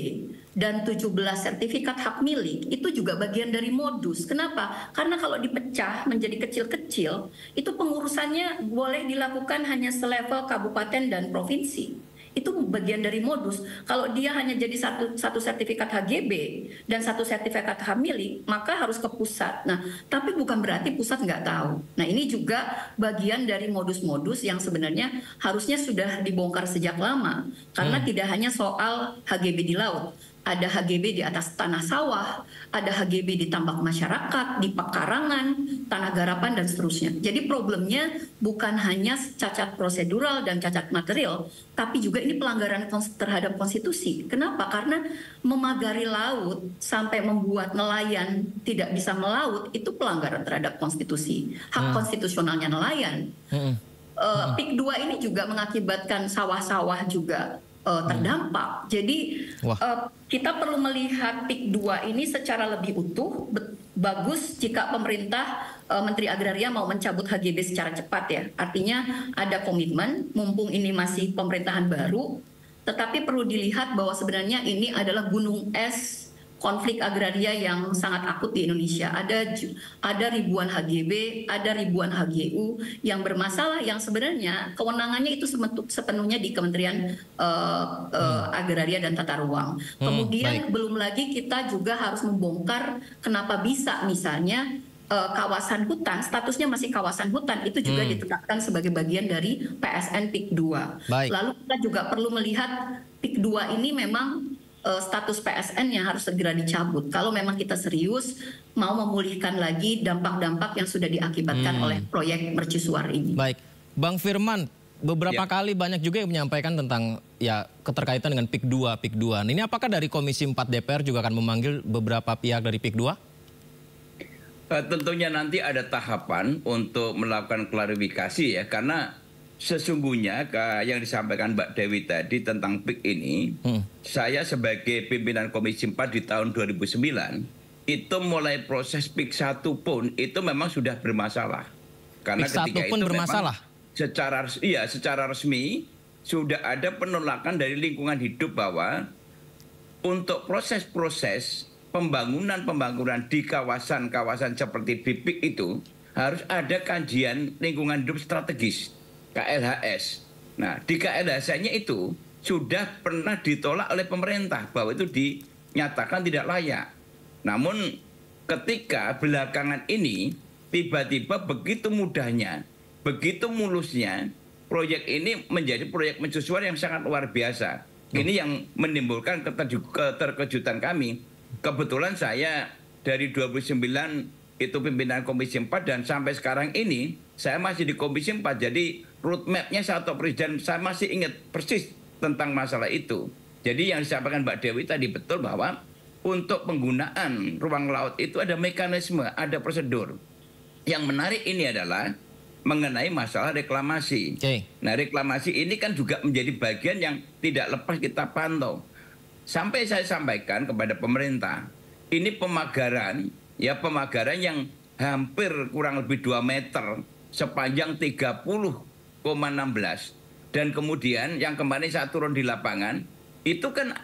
dan 17 sertifikat hak milik itu juga bagian dari modus. Kenapa? Karena kalau dipecah menjadi kecil-kecil, itu pengurusannya boleh dilakukan hanya selevel kabupaten dan provinsi. Itu bagian dari modus. Kalau dia hanya jadi satu sertifikat HGB dan satu sertifikat hak milik, maka harus ke pusat. Nah, tapi bukan berarti pusat nggak tahu. Nah, ini juga bagian dari modus-modus yang sebenarnya harusnya sudah dibongkar sejak lama. Karena tidak hanya soal HGB di laut. Ada HGB di atas tanah sawah, ada HGB di tambak masyarakat, di pekarangan, tanah garapan, dan seterusnya. Jadi problemnya bukan hanya cacat prosedural dan cacat material, tapi juga ini pelanggaran terhadap konstitusi. Kenapa? Karena memagari laut sampai membuat nelayan tidak bisa melaut, itu pelanggaran terhadap konstitusi. Hak konstitusionalnya nelayan. PIK 2 ini juga mengakibatkan sawah-sawah juga terdampak. Jadi kita perlu melihat PIK 2 ini secara lebih utuh. Bagus jika pemerintah Menteri Agraria mau mencabut HGB secara cepat ya. Artinya ada komitmen, mumpung ini masih pemerintahan baru. Tetapi perlu dilihat bahwa sebenarnya ini adalah gunung es konflik agraria yang sangat akut di Indonesia. Ada ribuan HGB, ada ribuan HGU yang bermasalah, yang sebenarnya kewenangannya itu sepenuhnya di Kementerian Agraria dan Tata Ruang. Kemudian belum lagi kita juga harus membongkar kenapa bisa misalnya kawasan hutan, statusnya masih kawasan hutan, itu juga ditetapkan sebagai bagian dari PSN PIK 2. Lalu kita juga perlu melihat PIK 2 ini memang status PSN yang harus segera dicabut. Kalau memang kita serius mau memulihkan lagi dampak-dampak yang sudah diakibatkan oleh proyek mercusuar ini. Baik, Bang Firman, beberapa kali banyak juga yang menyampaikan tentang ya keterkaitan dengan PIK 2, PIK 2. Ini apakah dari Komisi 4 DPR juga akan memanggil beberapa pihak dari PIK 2? Tentunya nanti ada tahapan untuk melakukan klarifikasi ya, karena sesungguhnya yang disampaikan Mbak Dewi tadi tentang PIK ini, saya sebagai pimpinan Komisi 4 di tahun 2009, itu mulai proses PIK 1 pun itu memang sudah bermasalah. Karena PIK 1 ketika pun itu bermasalah? Secara resmi sudah ada penolakan dari lingkungan hidup bahwa untuk proses-proses pembangunan di kawasan-kawasan seperti di PIK itu harus ada kajian lingkungan hidup strategis. KLHS. Nah, di KLHS-nya itu sudah pernah ditolak oleh pemerintah bahwa itu dinyatakan tidak layak. Namun ketika belakangan ini tiba-tiba begitu mudahnya, begitu mulusnya proyek ini menjadi proyek mercusuar yang sangat luar biasa. Ini yang menimbulkan keterkejutan kami. Kebetulan saya dari 2009 itu pimpinan Komisi 4 dan sampai sekarang ini saya masih di Komisi 4. Jadi roadmap-nya satu presiden saya masih ingat persis tentang masalah itu. Jadi yang disampaikan Mbak Dewi tadi betul bahwa untuk penggunaan ruang laut itu ada mekanisme, ada prosedur. Yang menarik ini adalah mengenai masalah reklamasi. Nah, reklamasi ini kan juga menjadi bagian yang tidak lepas kita pantau. Sampai saya sampaikan kepada pemerintah, ini pemagaran yang hampir kurang lebih 2 meter sepanjang 30,16. Dan kemudian yang kemarin saya turun di lapangan, itu kan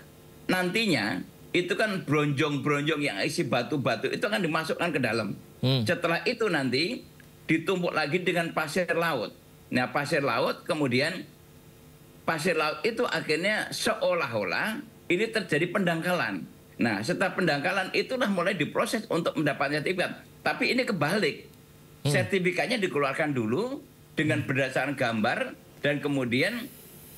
nantinya itu kan bronjong-bronjong yang isi batu-batu itu akan dimasukkan ke dalam. Setelah itu nanti ditumpuk lagi dengan pasir laut. Nah, pasir laut kemudian pasir laut itu akhirnya seolah-olah ini terjadi pendangkalan. Nah, setelah pendangkalan itulah mulai diproses untuk mendapatkan sertifikat. Tapi ini kebalik. Sertifikatnya dikeluarkan dulu dengan berdasarkan gambar dan kemudian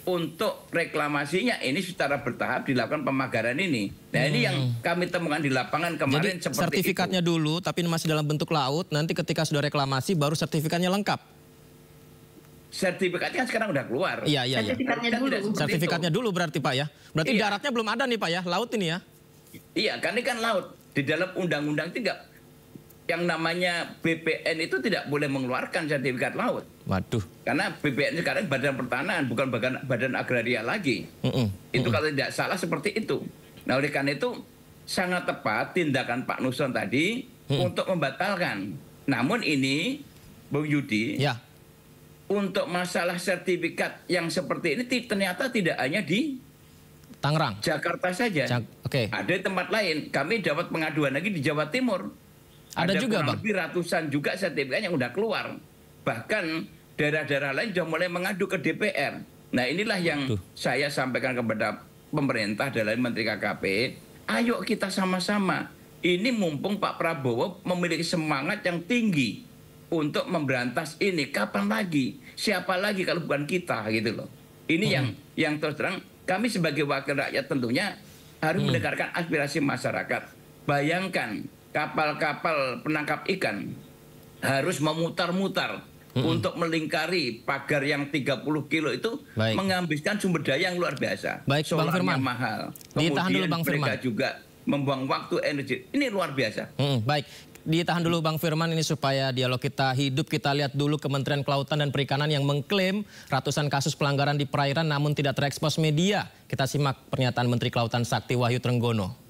untuk reklamasinya ini secara bertahap dilakukan pemagaran ini. Nah, ini yang kami temukan di lapangan kemarin. Jadi seperti sertifikatnya itu. dulu tapi masih dalam bentuk laut, nanti ketika sudah reklamasi baru sertifikatnya lengkap. Sertifikatnya sekarang udah keluar. Iya. Sertifikatnya dulu berarti Pak ya. Berarti daratnya belum ada nih Pak ya, laut ini ya. Iya, kan ini kan laut. Di dalam undang-undang 3 yang namanya BPN itu tidak boleh mengeluarkan sertifikat laut. Waduh. Karena BPN sekarang badan pertanahan, bukan badan agraria lagi. Itu kalau tidak salah seperti itu. Nah, oleh karena itu sangat tepat tindakan Pak Nusron tadi untuk membatalkan. Namun ini, Bung Yudi, untuk masalah sertifikat yang seperti ini ternyata tidak hanya di Tangerang, Jakarta saja. Ada di tempat lain. Kami dapat pengaduan lagi di Jawa Timur. Ada juga, Bang. Lebih ratusan juga sertifikat yang udah keluar. Bahkan daerah-daerah lain sudah mulai mengadu ke DPR. Nah, inilah yang saya sampaikan kepada pemerintah dalam Menteri KKP. Ayo kita sama-sama. Ini mumpung Pak Prabowo memiliki semangat yang tinggi untuk memberantas ini. Kapan lagi? Siapa lagi kalau bukan kita gitu loh. Ini yang terus terang kami sebagai wakil rakyat tentunya harus mendengarkan aspirasi masyarakat. Bayangkan kapal-kapal penangkap ikan harus memutar-mutar untuk melingkari pagar yang 30 kilo itu menghabiskan sumber daya yang luar biasa. Baik, Bang Firman. Mahal. Ditahan dulu, Bang Firman. Mereka juga membuang waktu, energi. Ini luar biasa. Baik, ditahan dulu Bang Firman ini supaya dialog kita hidup. Kita lihat dulu Kementerian Kelautan dan Perikanan yang mengklaim ratusan kasus pelanggaran di perairan namun tidak terekspos media. Kita simak pernyataan Menteri Kelautan Sakti Wahyu Trenggono.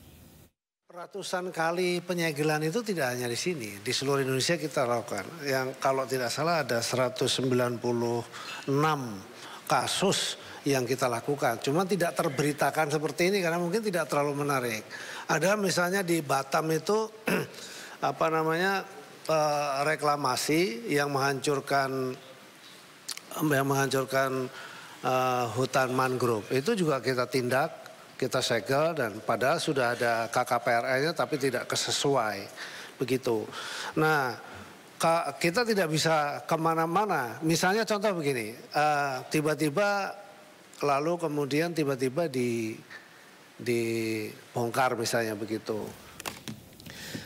Ratusan kali penyegelan itu tidak hanya di sini, di seluruh Indonesia kita lakukan. Yang kalau tidak salah ada 196 kasus yang kita lakukan. Cuma tidak terberitakan seperti ini karena mungkin tidak terlalu menarik. Ada misalnya di Batam itu reklamasi yang menghancurkan hutan mangrove. Itu juga kita tindak. Kita segel dan padahal sudah ada KKPRL-nya tapi tidak kesesuai begitu. Nah, kita tidak bisa kemana-mana. Misalnya contoh begini, tiba-tiba lalu kemudian tiba-tiba dibongkar misalnya begitu.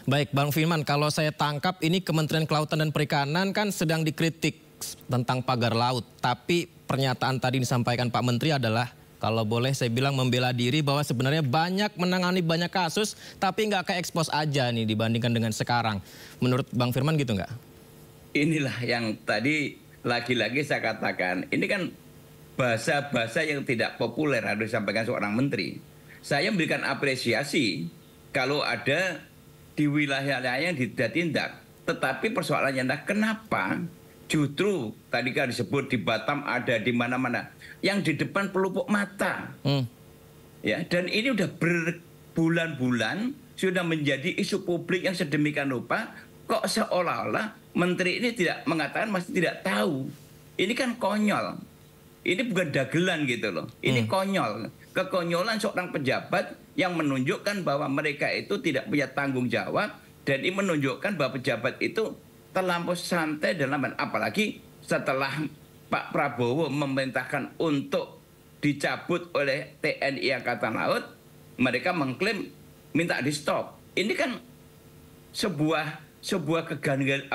Baik, Bang Firman, kalau saya tangkap ini Kementerian Kelautan dan Perikanan kan sedang dikritik tentang pagar laut. Tapi pernyataan tadi disampaikan Pak Menteri adalah kalau boleh saya bilang membela diri bahwa sebenarnya banyak menangani banyak kasus tapi nggak kayak ekspos aja nih dibandingkan dengan sekarang. Menurut Bang Firman gitu nggak? Inilah yang tadi lagi-lagi saya katakan. Ini kan bahasa-bahasa yang tidak populer harus disampaikan seorang menteri. Saya memberikan apresiasi kalau ada di wilayah yang tidak tindak. Tetapi persoalannya adalah kenapa justru tadi kan disebut di Batam ada di mana-mana. Yang di depan pelupuk mata. Ya, dan ini udah berbulan-bulan sudah menjadi isu publik yang sedemikian rupa. Kok seolah-olah menteri ini tidak mengatakan masih tidak tahu. Ini kan konyol. Ini bukan dagelan gitu loh. Ini konyol. Kekonyolan seorang pejabat yang menunjukkan bahwa mereka itu tidak punya tanggung jawab. Dan ini menunjukkan bahwa pejabat itu terlampau santai dalam apalagi setelah Pak Prabowo memerintahkan untuk dicabut oleh TNI Angkatan Laut, mereka mengklaim minta di stop. Ini kan sebuah keganjilan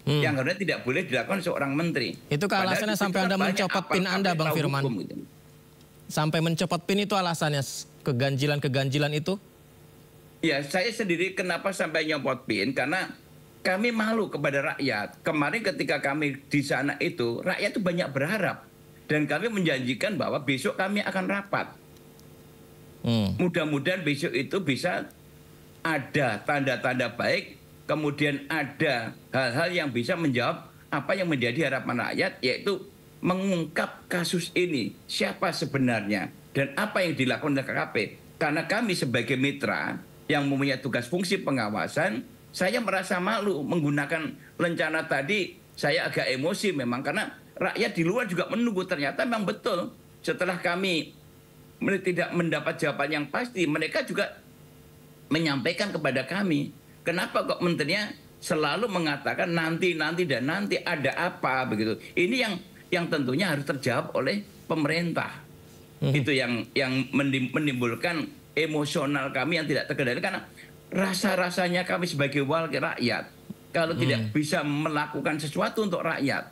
yang harusnya tidak boleh dilakukan seorang menteri. Itu alasannya sampai Anda mencopot PIN Anda, Bang Firman. Gitu. Sampai mencopot PIN itu alasannya keganjilan itu? Ya, saya sendiri kenapa sampai nyopot PIN karena kami malu kepada rakyat. Kemarin ketika kami di sana itu, rakyat itu banyak berharap. Dan kami menjanjikan bahwa besok kami akan rapat. Mudah-mudahan besok itu bisa ada tanda-tanda baik, kemudian ada hal-hal yang bisa menjawab apa yang menjadi harapan rakyat, yaitu mengungkap kasus ini. Siapa sebenarnya? dan apa yang dilakukan oleh KKP. Karena kami sebagai mitra yang mempunyai tugas fungsi pengawasan, saya merasa malu menggunakan rencana tadi. Saya agak emosi memang karena rakyat di luar juga menunggu. Ternyata memang betul setelah kami tidak mendapat jawaban yang pasti, mereka juga menyampaikan kepada kami, kenapa kok menterinya selalu mengatakan nanti dan nanti ada apa begitu. Ini yang tentunya harus terjawab oleh pemerintah. Itu yang menimbulkan emosional kami yang tidak terkendali karena rasa-rasanya kami sebagai wakil rakyat kalau tidak bisa melakukan sesuatu untuk rakyat,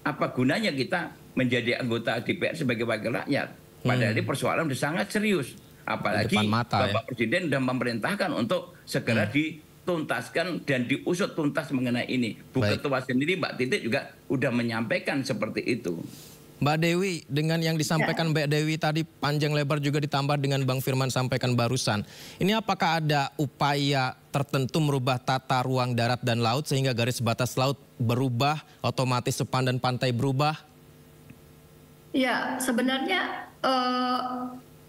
apa gunanya kita menjadi anggota DPR sebagai wakil rakyat? Padahal ini persoalan sudah sangat serius. Apalagi Bapak Presiden sudah memerintahkan untuk segera dituntaskan dan diusut tuntas mengenai ini. Bu Ketua sendiri Mbak Titi juga sudah menyampaikan seperti itu. Mbak Dewi, dengan yang disampaikan Mbak Dewi tadi panjang lebar juga ditambah dengan Bang Firman sampaikan barusan. Ini apakah ada upaya tertentu merubah tata ruang darat dan laut sehingga garis batas laut berubah, otomatis sepan dan pantai berubah? Ya, sebenarnya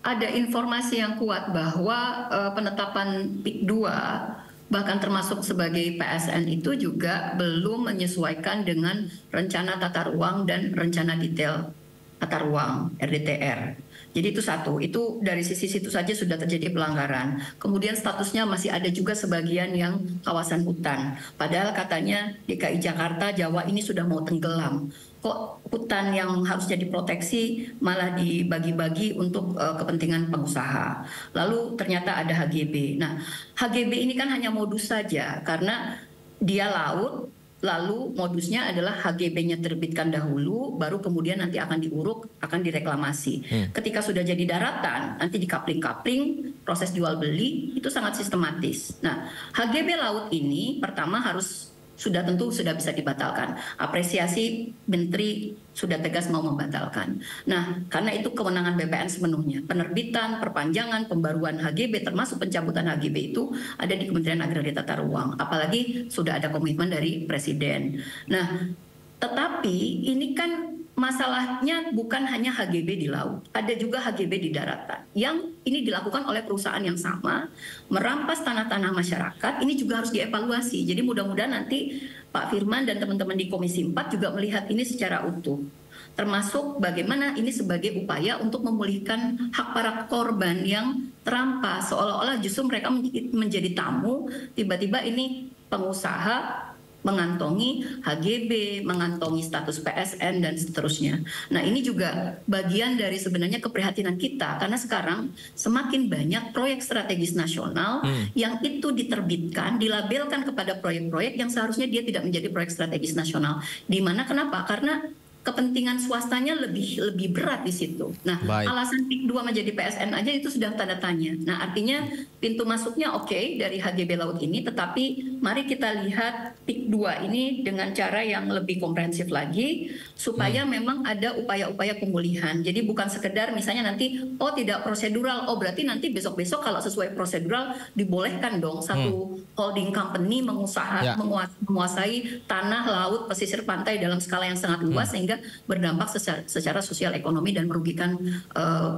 ada informasi yang kuat bahwa penetapan PIK 2 bahkan termasuk sebagai PSN itu juga belum menyesuaikan dengan rencana tata ruang dan rencana detail tata ruang RDTR. Jadi itu satu, itu dari sisi situ saja sudah terjadi pelanggaran. Kemudian statusnya masih ada juga sebagian yang kawasan hutan. Padahal katanya DKI Jakarta, Jawa ini sudah mau tenggelam. Kok hutan yang harusnya diproteksi malah dibagi-bagi untuk kepentingan pengusaha. Lalu ternyata ada HGB. Nah, HGB ini kan hanya modus saja karena dia laut, lalu modusnya adalah HGB-nya terbitkan dahulu, baru kemudian nanti akan diuruk, akan direklamasi. Ketika sudah jadi daratan, nanti dikapling-kapling, proses jual beli, itu sangat sistematis. Nah, HGB laut ini pertama harus tentu sudah bisa dibatalkan. Apresiasi Menteri sudah tegas mau membatalkan. Nah, karena itu kewenangan BPN sepenuhnya. Penerbitan, perpanjangan, pembaruan HGB termasuk pencabutan HGB itu ada di Kementerian Agraria Tata Ruang. Apalagi sudah ada komitmen dari Presiden. Nah, tetapi ini kan masalahnya bukan hanya HGB di laut, ada juga HGB di daratan. Yang ini dilakukan oleh perusahaan yang sama, merampas tanah-tanah masyarakat, ini juga harus dievaluasi. Jadi mudah-mudahan nanti Pak Firman dan teman-teman di Komisi 4 juga melihat ini secara utuh. Termasuk bagaimana ini sebagai upaya untuk memulihkan hak para korban yang terampas. Seolah-olah justru mereka menjadi tamu, tiba-tiba ini pengusaha mengantongi HGB, mengantongi status PSN, dan seterusnya. Nah, ini juga bagian dari sebenarnya keprihatinan kita, karena sekarang semakin banyak proyek strategis nasional yang itu diterbitkan, dilabelkan kepada proyek-proyek yang seharusnya dia tidak menjadi proyek strategis nasional. Di mana kenapa? Karena kepentingan swastanya lebih berat di situ. Nah, alasan PIK 2 menjadi PSN aja itu sudah tanda tanya. Nah, artinya pintu masuknya oke dari HGB laut ini, tetapi mari kita lihat PIK 2 ini dengan cara yang lebih komprehensif lagi, supaya memang ada upaya-upaya pemulihan. Jadi bukan sekedar misalnya nanti, oh tidak prosedural, oh berarti nanti besok-besok kalau sesuai prosedural dibolehkan dong satu holding company menguasai tanah, laut, pesisir pantai dalam skala yang sangat luas sehingga berdampak secara sosial ekonomi dan merugikan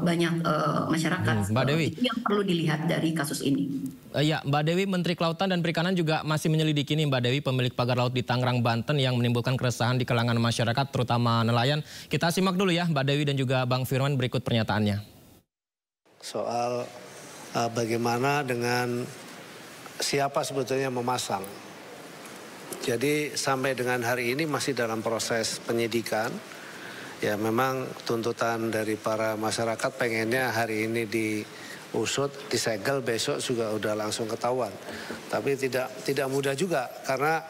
banyak masyarakat. Mbak Dewi, itu yang perlu dilihat dari kasus ini. Ya, Mbak Dewi, Menteri Kelautan dan Perikanan juga masih menyelidiki nih Mbak Dewi, pemilik pagar laut di Tangerang, Banten yang menimbulkan keresahan di kalangan masyarakat, terutama nelayan. Kita simak dulu ya Mbak Dewi dan juga Bang Firman berikut pernyataannya. Soal bagaimana dengan siapa sebetulnya memasang. Jadi sampai dengan hari ini masih dalam proses penyidikan. Ya memang tuntutan dari para masyarakat pengennya hari ini diusut, disegel, besok juga udah langsung ketahuan. Tapi tidak mudah juga karena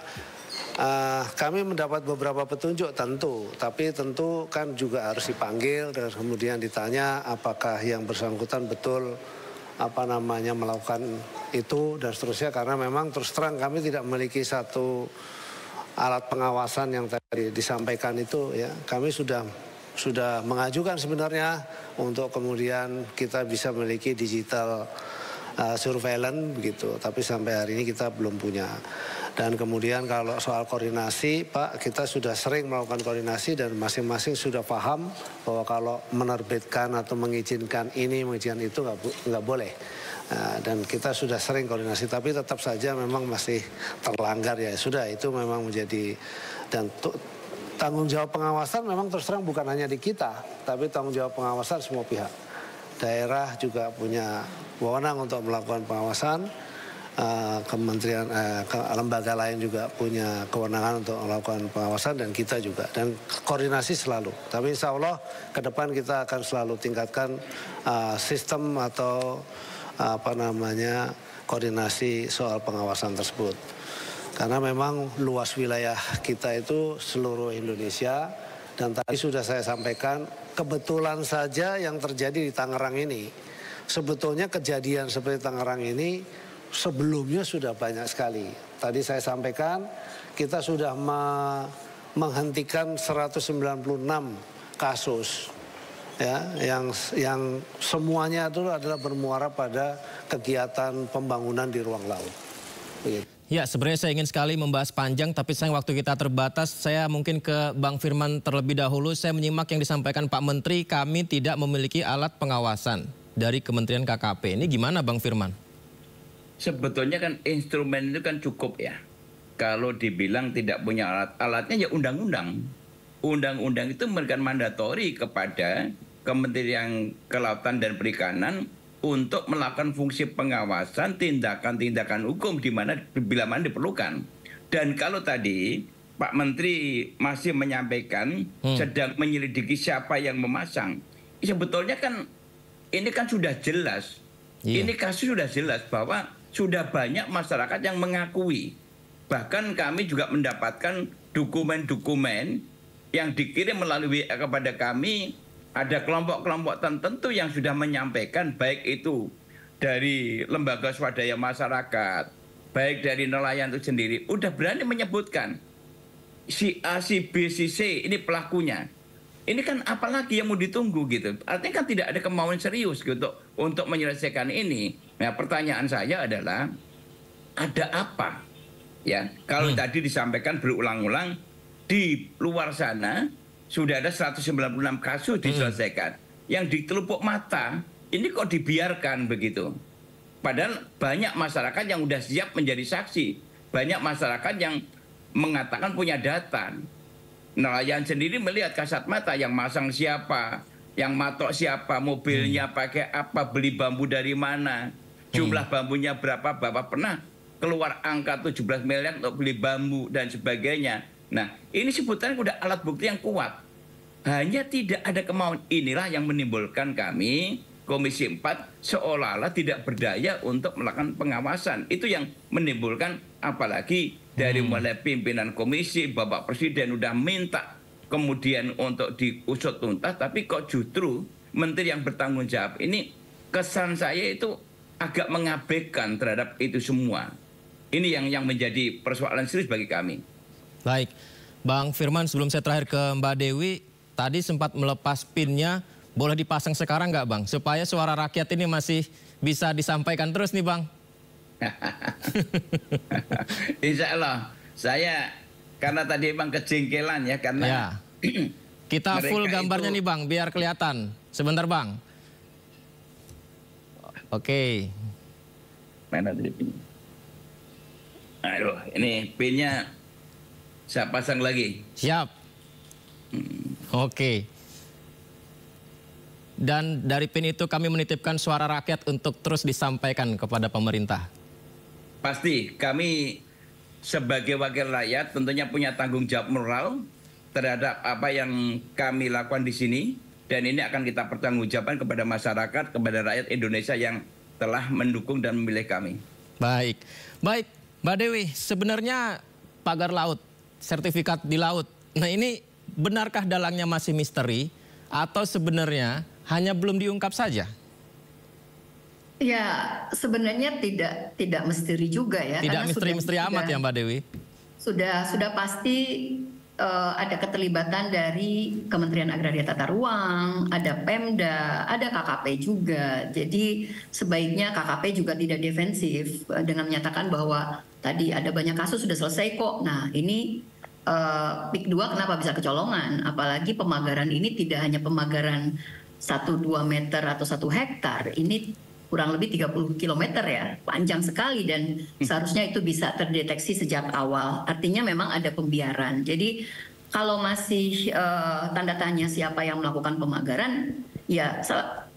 kami mendapat beberapa petunjuk tentu. Tapi tentu kan juga harus dipanggil dan kemudian ditanya apakah yang bersangkutan betul melakukan itu dan seterusnya, karena memang terus terang kami tidak memiliki satu alat pengawasan yang tadi disampaikan itu ya. Kami sudah mengajukan sebenarnya untuk kemudian kita bisa memiliki digital surveillance begitu, tapi sampai hari ini kita belum punya. Dan kemudian kalau soal koordinasi, Pak, kita sudah sering melakukan koordinasi dan masing-masing sudah paham bahwa kalau menerbitkan atau mengizinkan ini, mengizinkan itu nggak boleh. Dan kita sudah sering koordinasi, tapi tetap saja memang masih terlanggar ya. Sudah, itu memang menjadi, dan tanggung jawab pengawasan memang terus terang bukan hanya di kita, tapi tanggung jawab pengawasan semua pihak. Daerah juga punya wewenang untuk melakukan pengawasan. Kementerian, lembaga lain juga punya kewenangan untuk melakukan pengawasan dan kita juga, dan koordinasi selalu. Tapi insya Allah ke depan kita akan selalu tingkatkan sistem atau koordinasi soal pengawasan tersebut. Karena memang luas wilayah kita itu seluruh Indonesia, dan tadi sudah saya sampaikan kebetulan saja yang terjadi di Tangerang ini. Sebetulnya kejadian seperti Tangerang ini sebelumnya sudah banyak sekali. Tadi saya sampaikan kita sudah menghentikan 196 kasus ya, yang semuanya itu adalah bermuara pada kegiatan pembangunan di ruang laut. Begitu. Ya, sebenarnya saya ingin sekali membahas panjang, tapi sayang waktu kita terbatas. Saya mungkin ke Bang Firman terlebih dahulu. Saya menyimak yang disampaikan Pak Menteri, kami tidak memiliki alat pengawasan dari Kementerian KKP. Ini gimana Bang Firman? Sebetulnya kan instrumen itu kan cukup ya. Kalau dibilang tidak punya alat-alatnya ya undang-undang. Undang-undang itu memberikan mandatori kepada Kementerian Kelautan dan Perikanan untuk melakukan fungsi pengawasan tindakan-tindakan hukum di mana bila mana diperlukan. Dan kalau tadi Pak Menteri masih menyampaikan sedang menyelidiki siapa yang memasang, sebetulnya kan ini kan sudah jelas. Ini kasus sudah jelas bahwa sudah banyak masyarakat yang mengakui. Bahkan kami juga mendapatkan dokumen-dokumen yang dikirim melalui WA kepada kami. Ada kelompok-kelompok tertentu yang sudah menyampaikan, baik itu dari lembaga swadaya masyarakat, baik dari nelayan itu sendiri, udah berani menyebutkan si A, si B, si C ini pelakunya. Ini kan apalagi yang mau ditunggu gitu. Artinya kan tidak ada kemauan serius gitu untuk menyelesaikan ini. Nah, pertanyaan saya adalah ada apa? Ya, kalau tadi disampaikan berulang-ulang di luar sana sudah ada 196 kasus diselesaikan. Yang di telupuk mata ini kok dibiarkan begitu? Padahal banyak masyarakat yang sudah siap menjadi saksi. Banyak masyarakat yang mengatakan punya data. Nelayan sendiri melihat kasat mata yang masang siapa, yang matok siapa, mobilnya pakai apa, beli bambu dari mana, jumlah bambunya berapa, Bapak pernah keluar angka 17 miliar untuk beli bambu dan sebagainya. Nah, ini sebutannya udah alat bukti yang kuat. Hanya tidak ada kemauan. Inilah yang menimbulkan kami, Komisi 4, seolah-olah tidak berdaya untuk melakukan pengawasan. Itu yang menimbulkan, apalagi dari mulai pimpinan komisi, Bapak Presiden udah minta kemudian untuk diusut tuntas, tapi kok justru Menteri yang bertanggung jawab ini, kesan saya itu agak mengabaikan terhadap itu semua. Ini yang menjadi persoalan serius bagi kami. Baik, Bang Firman, sebelum saya terakhir ke Mbak Dewi, tadi sempat melepas pinnya, boleh dipasang sekarang nggak Bang? Supaya suara rakyat ini masih bisa disampaikan terus nih Bang. Insya Allah, saya karena tadi Bang kejengkelan ya, karena ya. Kita full gambarnya nih Bang, biar kelihatan. Sebentar Bang. Oke. Mana tadi pin? Aduh, ini pinnya saya pasang lagi. Siap. Oke. Dan dari pin itu kami menitipkan suara rakyat untuk terus disampaikan kepada pemerintah. Pasti kami sebagai wakil rakyat tentunya punya tanggung jawab moral terhadap apa yang kami lakukan di sini, dan ini akan kita pertanggungjawabkan kepada masyarakat, kepada rakyat Indonesia yang telah mendukung dan memilih kami. Baik, baik Mbak Dewi, sebenarnya pagar laut, sertifikat di laut, nah ini benarkah dalangnya masih misteri atau sebenarnya hanya belum diungkap saja? Ya, sebenarnya tidak misteri juga ya. Tidak misteri-misteri amat ya Mbak Dewi? Sudah pasti ada keterlibatan dari Kementerian Agraria Tata Ruang, ada Pemda, ada KKP juga. Jadi sebaiknya KKP juga tidak defensif dengan menyatakan bahwa tadi ada banyak kasus sudah selesai kok. Nah ini PIK 2 kenapa bisa kecolongan? Apalagi pemagaran ini tidak hanya pemagaran 1-2 meter atau 1 hektar. Ini kurang lebih 30 km ya, panjang sekali dan seharusnya itu bisa terdeteksi sejak awal. Artinya memang ada pembiaran. Jadi kalau masih tanda tanya siapa yang melakukan pemagaran, ya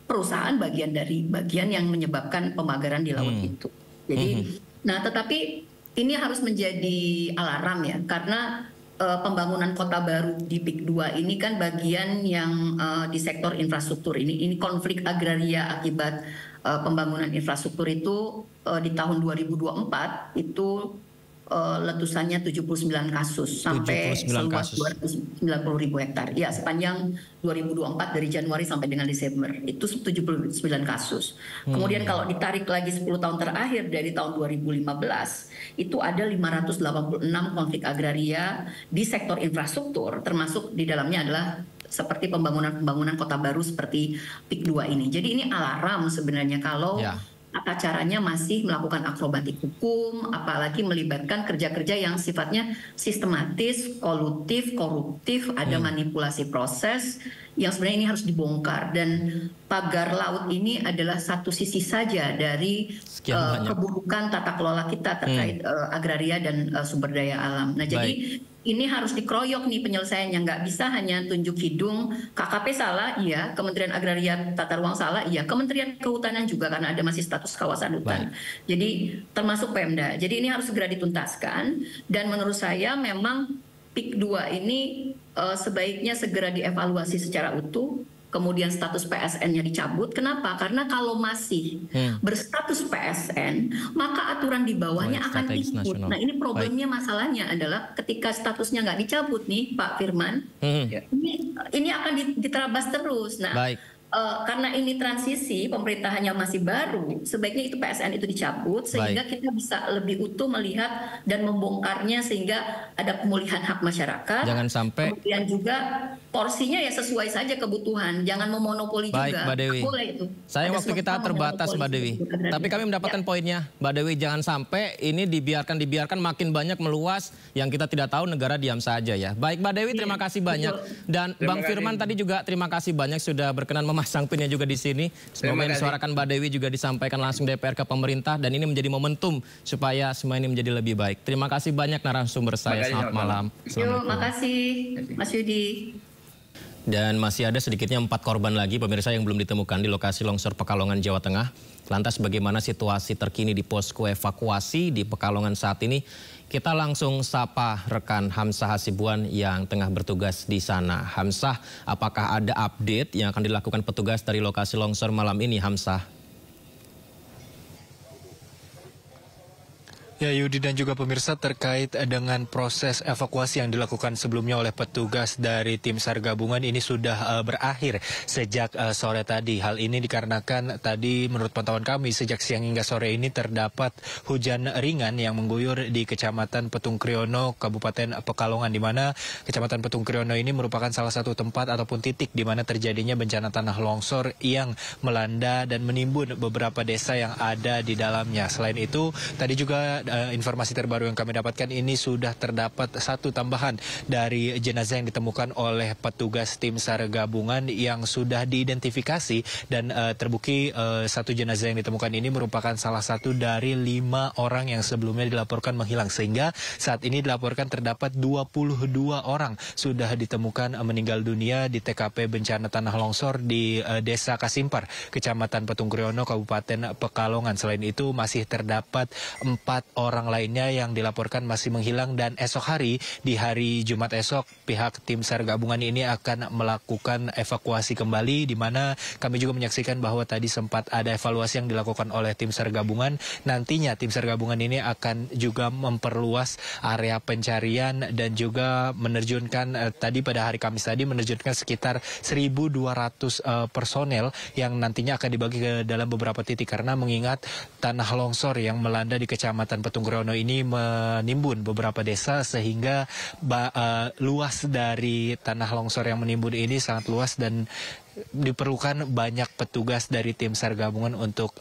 perusahaan bagian yang menyebabkan pemagaran di laut itu. Jadi, nah tetapi ini harus menjadi alarm ya, karena pembangunan kota baru di PIK 2 ini kan bagian yang di sektor infrastruktur ini konflik agraria akibat pembangunan infrastruktur itu di tahun 2024 itu letusannya 79 kasus sampai seluas 290.000 hektar. Ya, sepanjang 2024 dari Januari sampai dengan Desember itu 79 kasus. Kemudian kalau ditarik lagi 10 tahun terakhir dari tahun 2015 itu ada 586 konflik agraria di sektor infrastruktur, termasuk di dalamnya adalah seperti pembangunan kota baru seperti PIK 2 ini. Jadi ini alarm sebenarnya kalau tata caranya masih melakukan akrobatik hukum, apalagi melibatkan kerja-kerja yang sifatnya sistematis, kolutif, koruptif, ada manipulasi proses yang sebenarnya ini harus dibongkar. Dan pagar laut ini adalah satu sisi saja dari keburukan tata kelola kita terkait agraria dan sumber daya alam. Nah, jadi ini harus dikeroyok nih penyelesaiannya, nggak bisa hanya tunjuk hidung. KKP salah, iya. Kementerian Agraria Tata Ruang salah, iya. Kementerian Kehutanan juga karena ada masih status kawasan hutan. Jadi termasuk Pemda. Jadi ini harus segera dituntaskan. Dan menurut saya memang PIK 2 ini sebaiknya segera dievaluasi secara utuh. Kemudian status PSN-nya dicabut. Kenapa? Karena kalau masih berstatus PSN, maka aturan di bawahnya akan ikut. Nah ini problemnya, masalahnya adalah ketika statusnya nggak dicabut nih Pak Firman, ini akan diterabas terus. Nah karena ini transisi, pemerintahannya masih baru, sebaiknya itu PSN itu dicabut sehingga kita bisa lebih utuh melihat dan membongkarnya sehingga ada pemulihan hak masyarakat. Jangan sampai. Kemudian juga porsinya ya sesuai saja kebutuhan, jangan memonopoli juga. Mbak Dewi. Sayang waktu kita terbatas Mbak Dewi. Tapi kami mendapatkan poinnya, Mbak Dewi. Jangan sampai ini dibiarkan makin banyak meluas yang kita tidak tahu, negara diam saja ya. Baik Mbak Dewi, terima kasih banyak. Dan Bang Firman tadi juga terima kasih banyak sudah berkenan memasang pinnya juga di sini. Semoga yang disuarakan Mbak Dewi juga disampaikan langsung DPR ke pemerintah dan ini menjadi momentum supaya semua ini menjadi lebih baik. Terima kasih banyak narasumber saya. Selamat malam. Terima kasih Mas Yudi. Dan masih ada sedikitnya 4 korban lagi pemirsa yang belum ditemukan di lokasi longsor Pekalongan, Jawa Tengah. Lantas bagaimana situasi terkini di posko evakuasi di Pekalongan saat ini? Kita langsung sapa rekan Hamzah Hasibuan yang tengah bertugas di sana. Hamzah, apakah ada update yang akan dilakukan petugas dari lokasi longsor malam ini, Hamzah? Ya Yudi dan juga pemirsa, terkait dengan proses evakuasi yang dilakukan sebelumnya oleh petugas dari tim SAR gabungan ini sudah berakhir sejak sore tadi. Hal ini dikarenakan tadi menurut pantauan kami sejak siang hingga sore ini terdapat hujan ringan yang mengguyur di Kecamatan Petung Kriono, Kabupaten Pekalongan, di mana Kecamatan Petung Kriono ini merupakan salah satu tempat ataupun titik di mana terjadinya bencana tanah longsor yang melanda dan menimbun beberapa desa yang ada di dalamnya. Selain itu, tadi juga informasi terbaru yang kami dapatkan ini sudah terdapat satu tambahan dari jenazah yang ditemukan oleh petugas tim SAR gabungan yang sudah diidentifikasi dan terbukti satu jenazah yang ditemukan ini merupakan salah satu dari 5 orang yang sebelumnya dilaporkan menghilang, sehingga saat ini dilaporkan terdapat 22 orang sudah ditemukan meninggal dunia di TKP bencana tanah longsor di Desa Kasimpar, Kecamatan Petung Kriono, Kabupaten Pekalongan. Selain itu masih terdapat 4 orang lainnya yang dilaporkan masih menghilang, dan esok hari, di hari Jumat esok, pihak tim SAR gabungan ini akan melakukan evakuasi kembali, di mana kami juga menyaksikan bahwa tadi sempat ada evaluasi yang dilakukan oleh tim SAR gabungan. Nantinya tim SAR gabungan ini akan juga memperluas area pencarian dan juga menerjunkan tadi pada hari Kamis tadi menerjunkan sekitar 1.200 personel yang nantinya akan dibagi ke dalam beberapa titik, karena mengingat tanah longsor yang melanda di Kecamatan Petung Kriono ini menimbun beberapa desa sehingga luas dari tanah longsor yang menimbun ini sangat luas dan diperlukan banyak petugas dari tim SAR gabungan untuk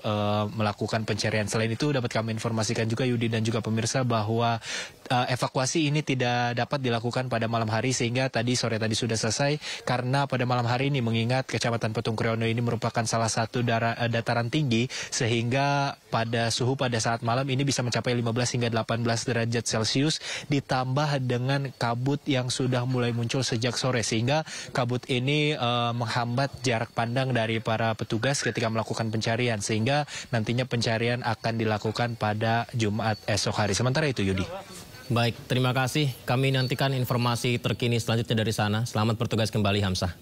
melakukan pencarian. Selain itu dapat kami informasikan juga Yudi dan juga pemirsa bahwa evakuasi ini tidak dapat dilakukan pada malam hari sehingga sore tadi sudah selesai karena pada malam hari ini mengingat Kecamatan Petung Kriono ini merupakan salah satu dataran tinggi sehingga suhu pada saat malam ini bisa mencapai 15 hingga 18 derajat Celcius ditambah dengan kabut yang sudah mulai muncul sejak sore sehingga kabut ini menghambat jarak pandang dari para petugas ketika melakukan pencarian sehingga nantinya pencarian akan dilakukan pada Jumat esok hari. Sementara itu Yudi. Baik, terima kasih. Kami nantikan informasi terkini selanjutnya dari sana. Selamat bertugas kembali Hamzah.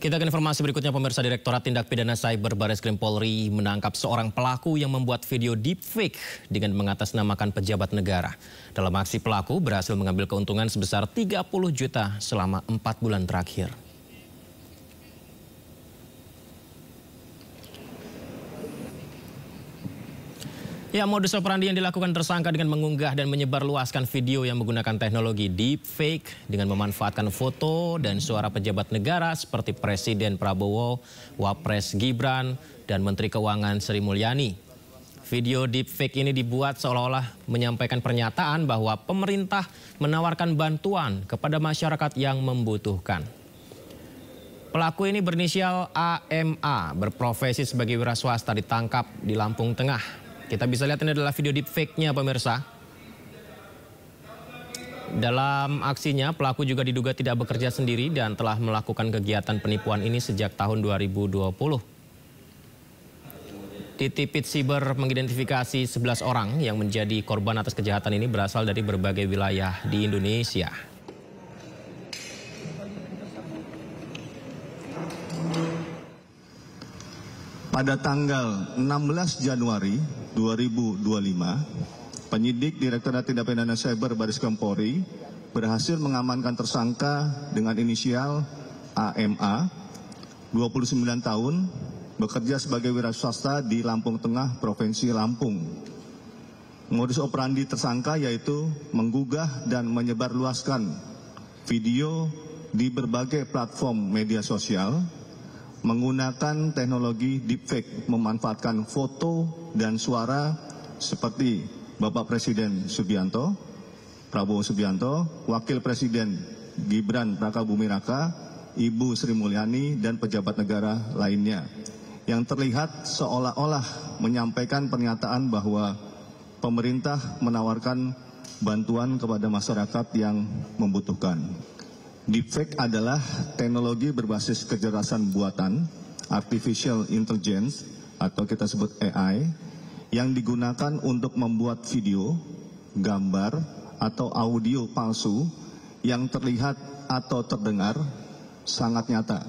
Kita ke informasi berikutnya, pemirsa. Direktorat Tindak Pidana Cyber Barreskrim Polri menangkap seorang pelaku yang membuat video deepfake dengan mengatasnamakan pejabat negara. Dalam aksi pelaku berhasil mengambil keuntungan sebesar 30 juta selama 4 bulan terakhir. Ya, modus operandi yang dilakukan tersangka dengan mengunggah dan menyebarluaskan video yang menggunakan teknologi deepfake dengan memanfaatkan foto dan suara pejabat negara seperti Presiden Prabowo, Wapres Gibran, dan Menteri Keuangan Sri Mulyani. Video deepfake ini dibuat seolah-olah menyampaikan pernyataan bahwa pemerintah menawarkan bantuan kepada masyarakat yang membutuhkan. Pelaku ini berinisial AMA, berprofesi sebagai wira swasta, ditangkap di Lampung Tengah. Kita bisa lihat ini adalah video deepfake-nya, pemirsa. Dalam aksinya, pelaku juga diduga tidak bekerja sendiri dan telah melakukan kegiatan penipuan ini sejak tahun 2020. Titipit Siber mengidentifikasi 11 orang yang menjadi korban atas kejahatan ini berasal dari berbagai wilayah di Indonesia. Pada tanggal 16 Januari 2025, penyidik Direktorat Tindak Pidana Cyber Barreskrim Polri berhasil mengamankan tersangka dengan inisial AMA, 29 tahun, bekerja sebagai wira swasta di Lampung Tengah, Provinsi Lampung. Modus operandi tersangka yaitu menggugah dan menyebarluaskan video di berbagai platform media sosial, menggunakan teknologi deepfake, memanfaatkan foto dan suara seperti Bapak Presiden Subianto, Prabowo Subianto, Wakil Presiden Gibran Rakabuming Raka, Ibu Sri Mulyani, dan pejabat negara lainnya, yang terlihat seolah-olah menyampaikan pernyataan bahwa pemerintah menawarkan bantuan kepada masyarakat yang membutuhkan. Deepfake adalah teknologi berbasis kecerdasan buatan, artificial intelligence, atau kita sebut AI, yang digunakan untuk membuat video, gambar, atau audio palsu yang terlihat atau terdengar sangat nyata.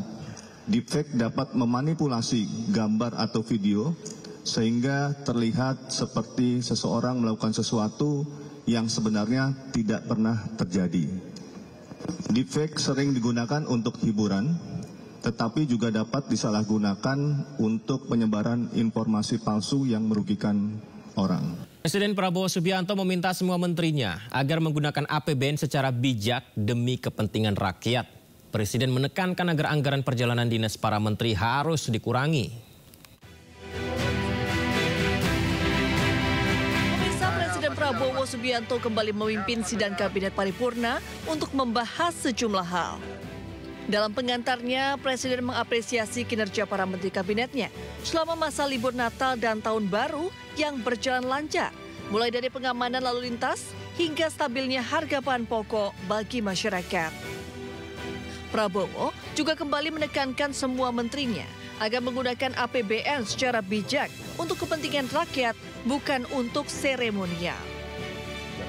Deepfake dapat memanipulasi gambar atau video sehingga terlihat seperti seseorang melakukan sesuatu yang sebenarnya tidak pernah terjadi. Deepfake sering digunakan untuk hiburan, tetapi juga dapat disalahgunakan untuk penyebaran informasi palsu yang merugikan orang. Presiden Prabowo Subianto meminta semua menterinya agar menggunakan APBN secara bijak demi kepentingan rakyat. Presiden menekankan agar anggaran perjalanan dinas para menteri harus dikurangi. Prabowo Subianto kembali memimpin sidang kabinet paripurna untuk membahas sejumlah hal. Dalam pengantarnya, Presiden mengapresiasi kinerja para menteri kabinetnya selama masa libur Natal dan Tahun Baru yang berjalan lancar, mulai dari pengamanan lalu lintas hingga stabilnya harga bahan pokok bagi masyarakat. Prabowo juga kembali menekankan semua menterinya agar menggunakan APBN secara bijak untuk kepentingan rakyat, bukan untuk seremonial.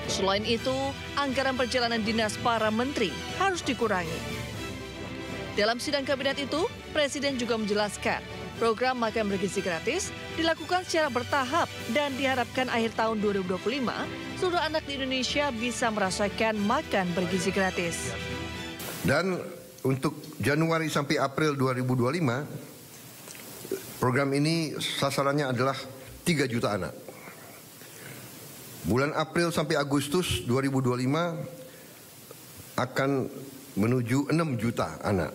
Selain itu, anggaran perjalanan dinas para menteri harus dikurangi. Dalam sidang kabinet itu, Presiden juga menjelaskan program makan bergizi gratis dilakukan secara bertahap dan diharapkan akhir tahun 2025 seluruh anak di Indonesia bisa merasakan makan bergizi gratis. Dan untuk Januari sampai April 2025, program ini sasarannya adalah 3 juta anak. Bulan April sampai Agustus 2025 akan menuju 6 juta anak.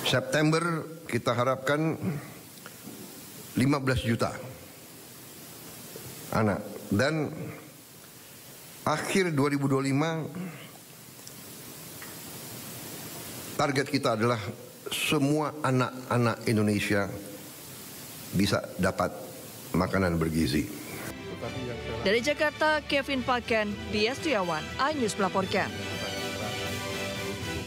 September kita harapkan 15 juta anak. Dan akhir 2025 target kita adalah semua anak-anak Indonesia bisa dapat makanan bergizi. Dari Jakarta, Kevin Paken, Dia Setiawan, iNews melaporkan.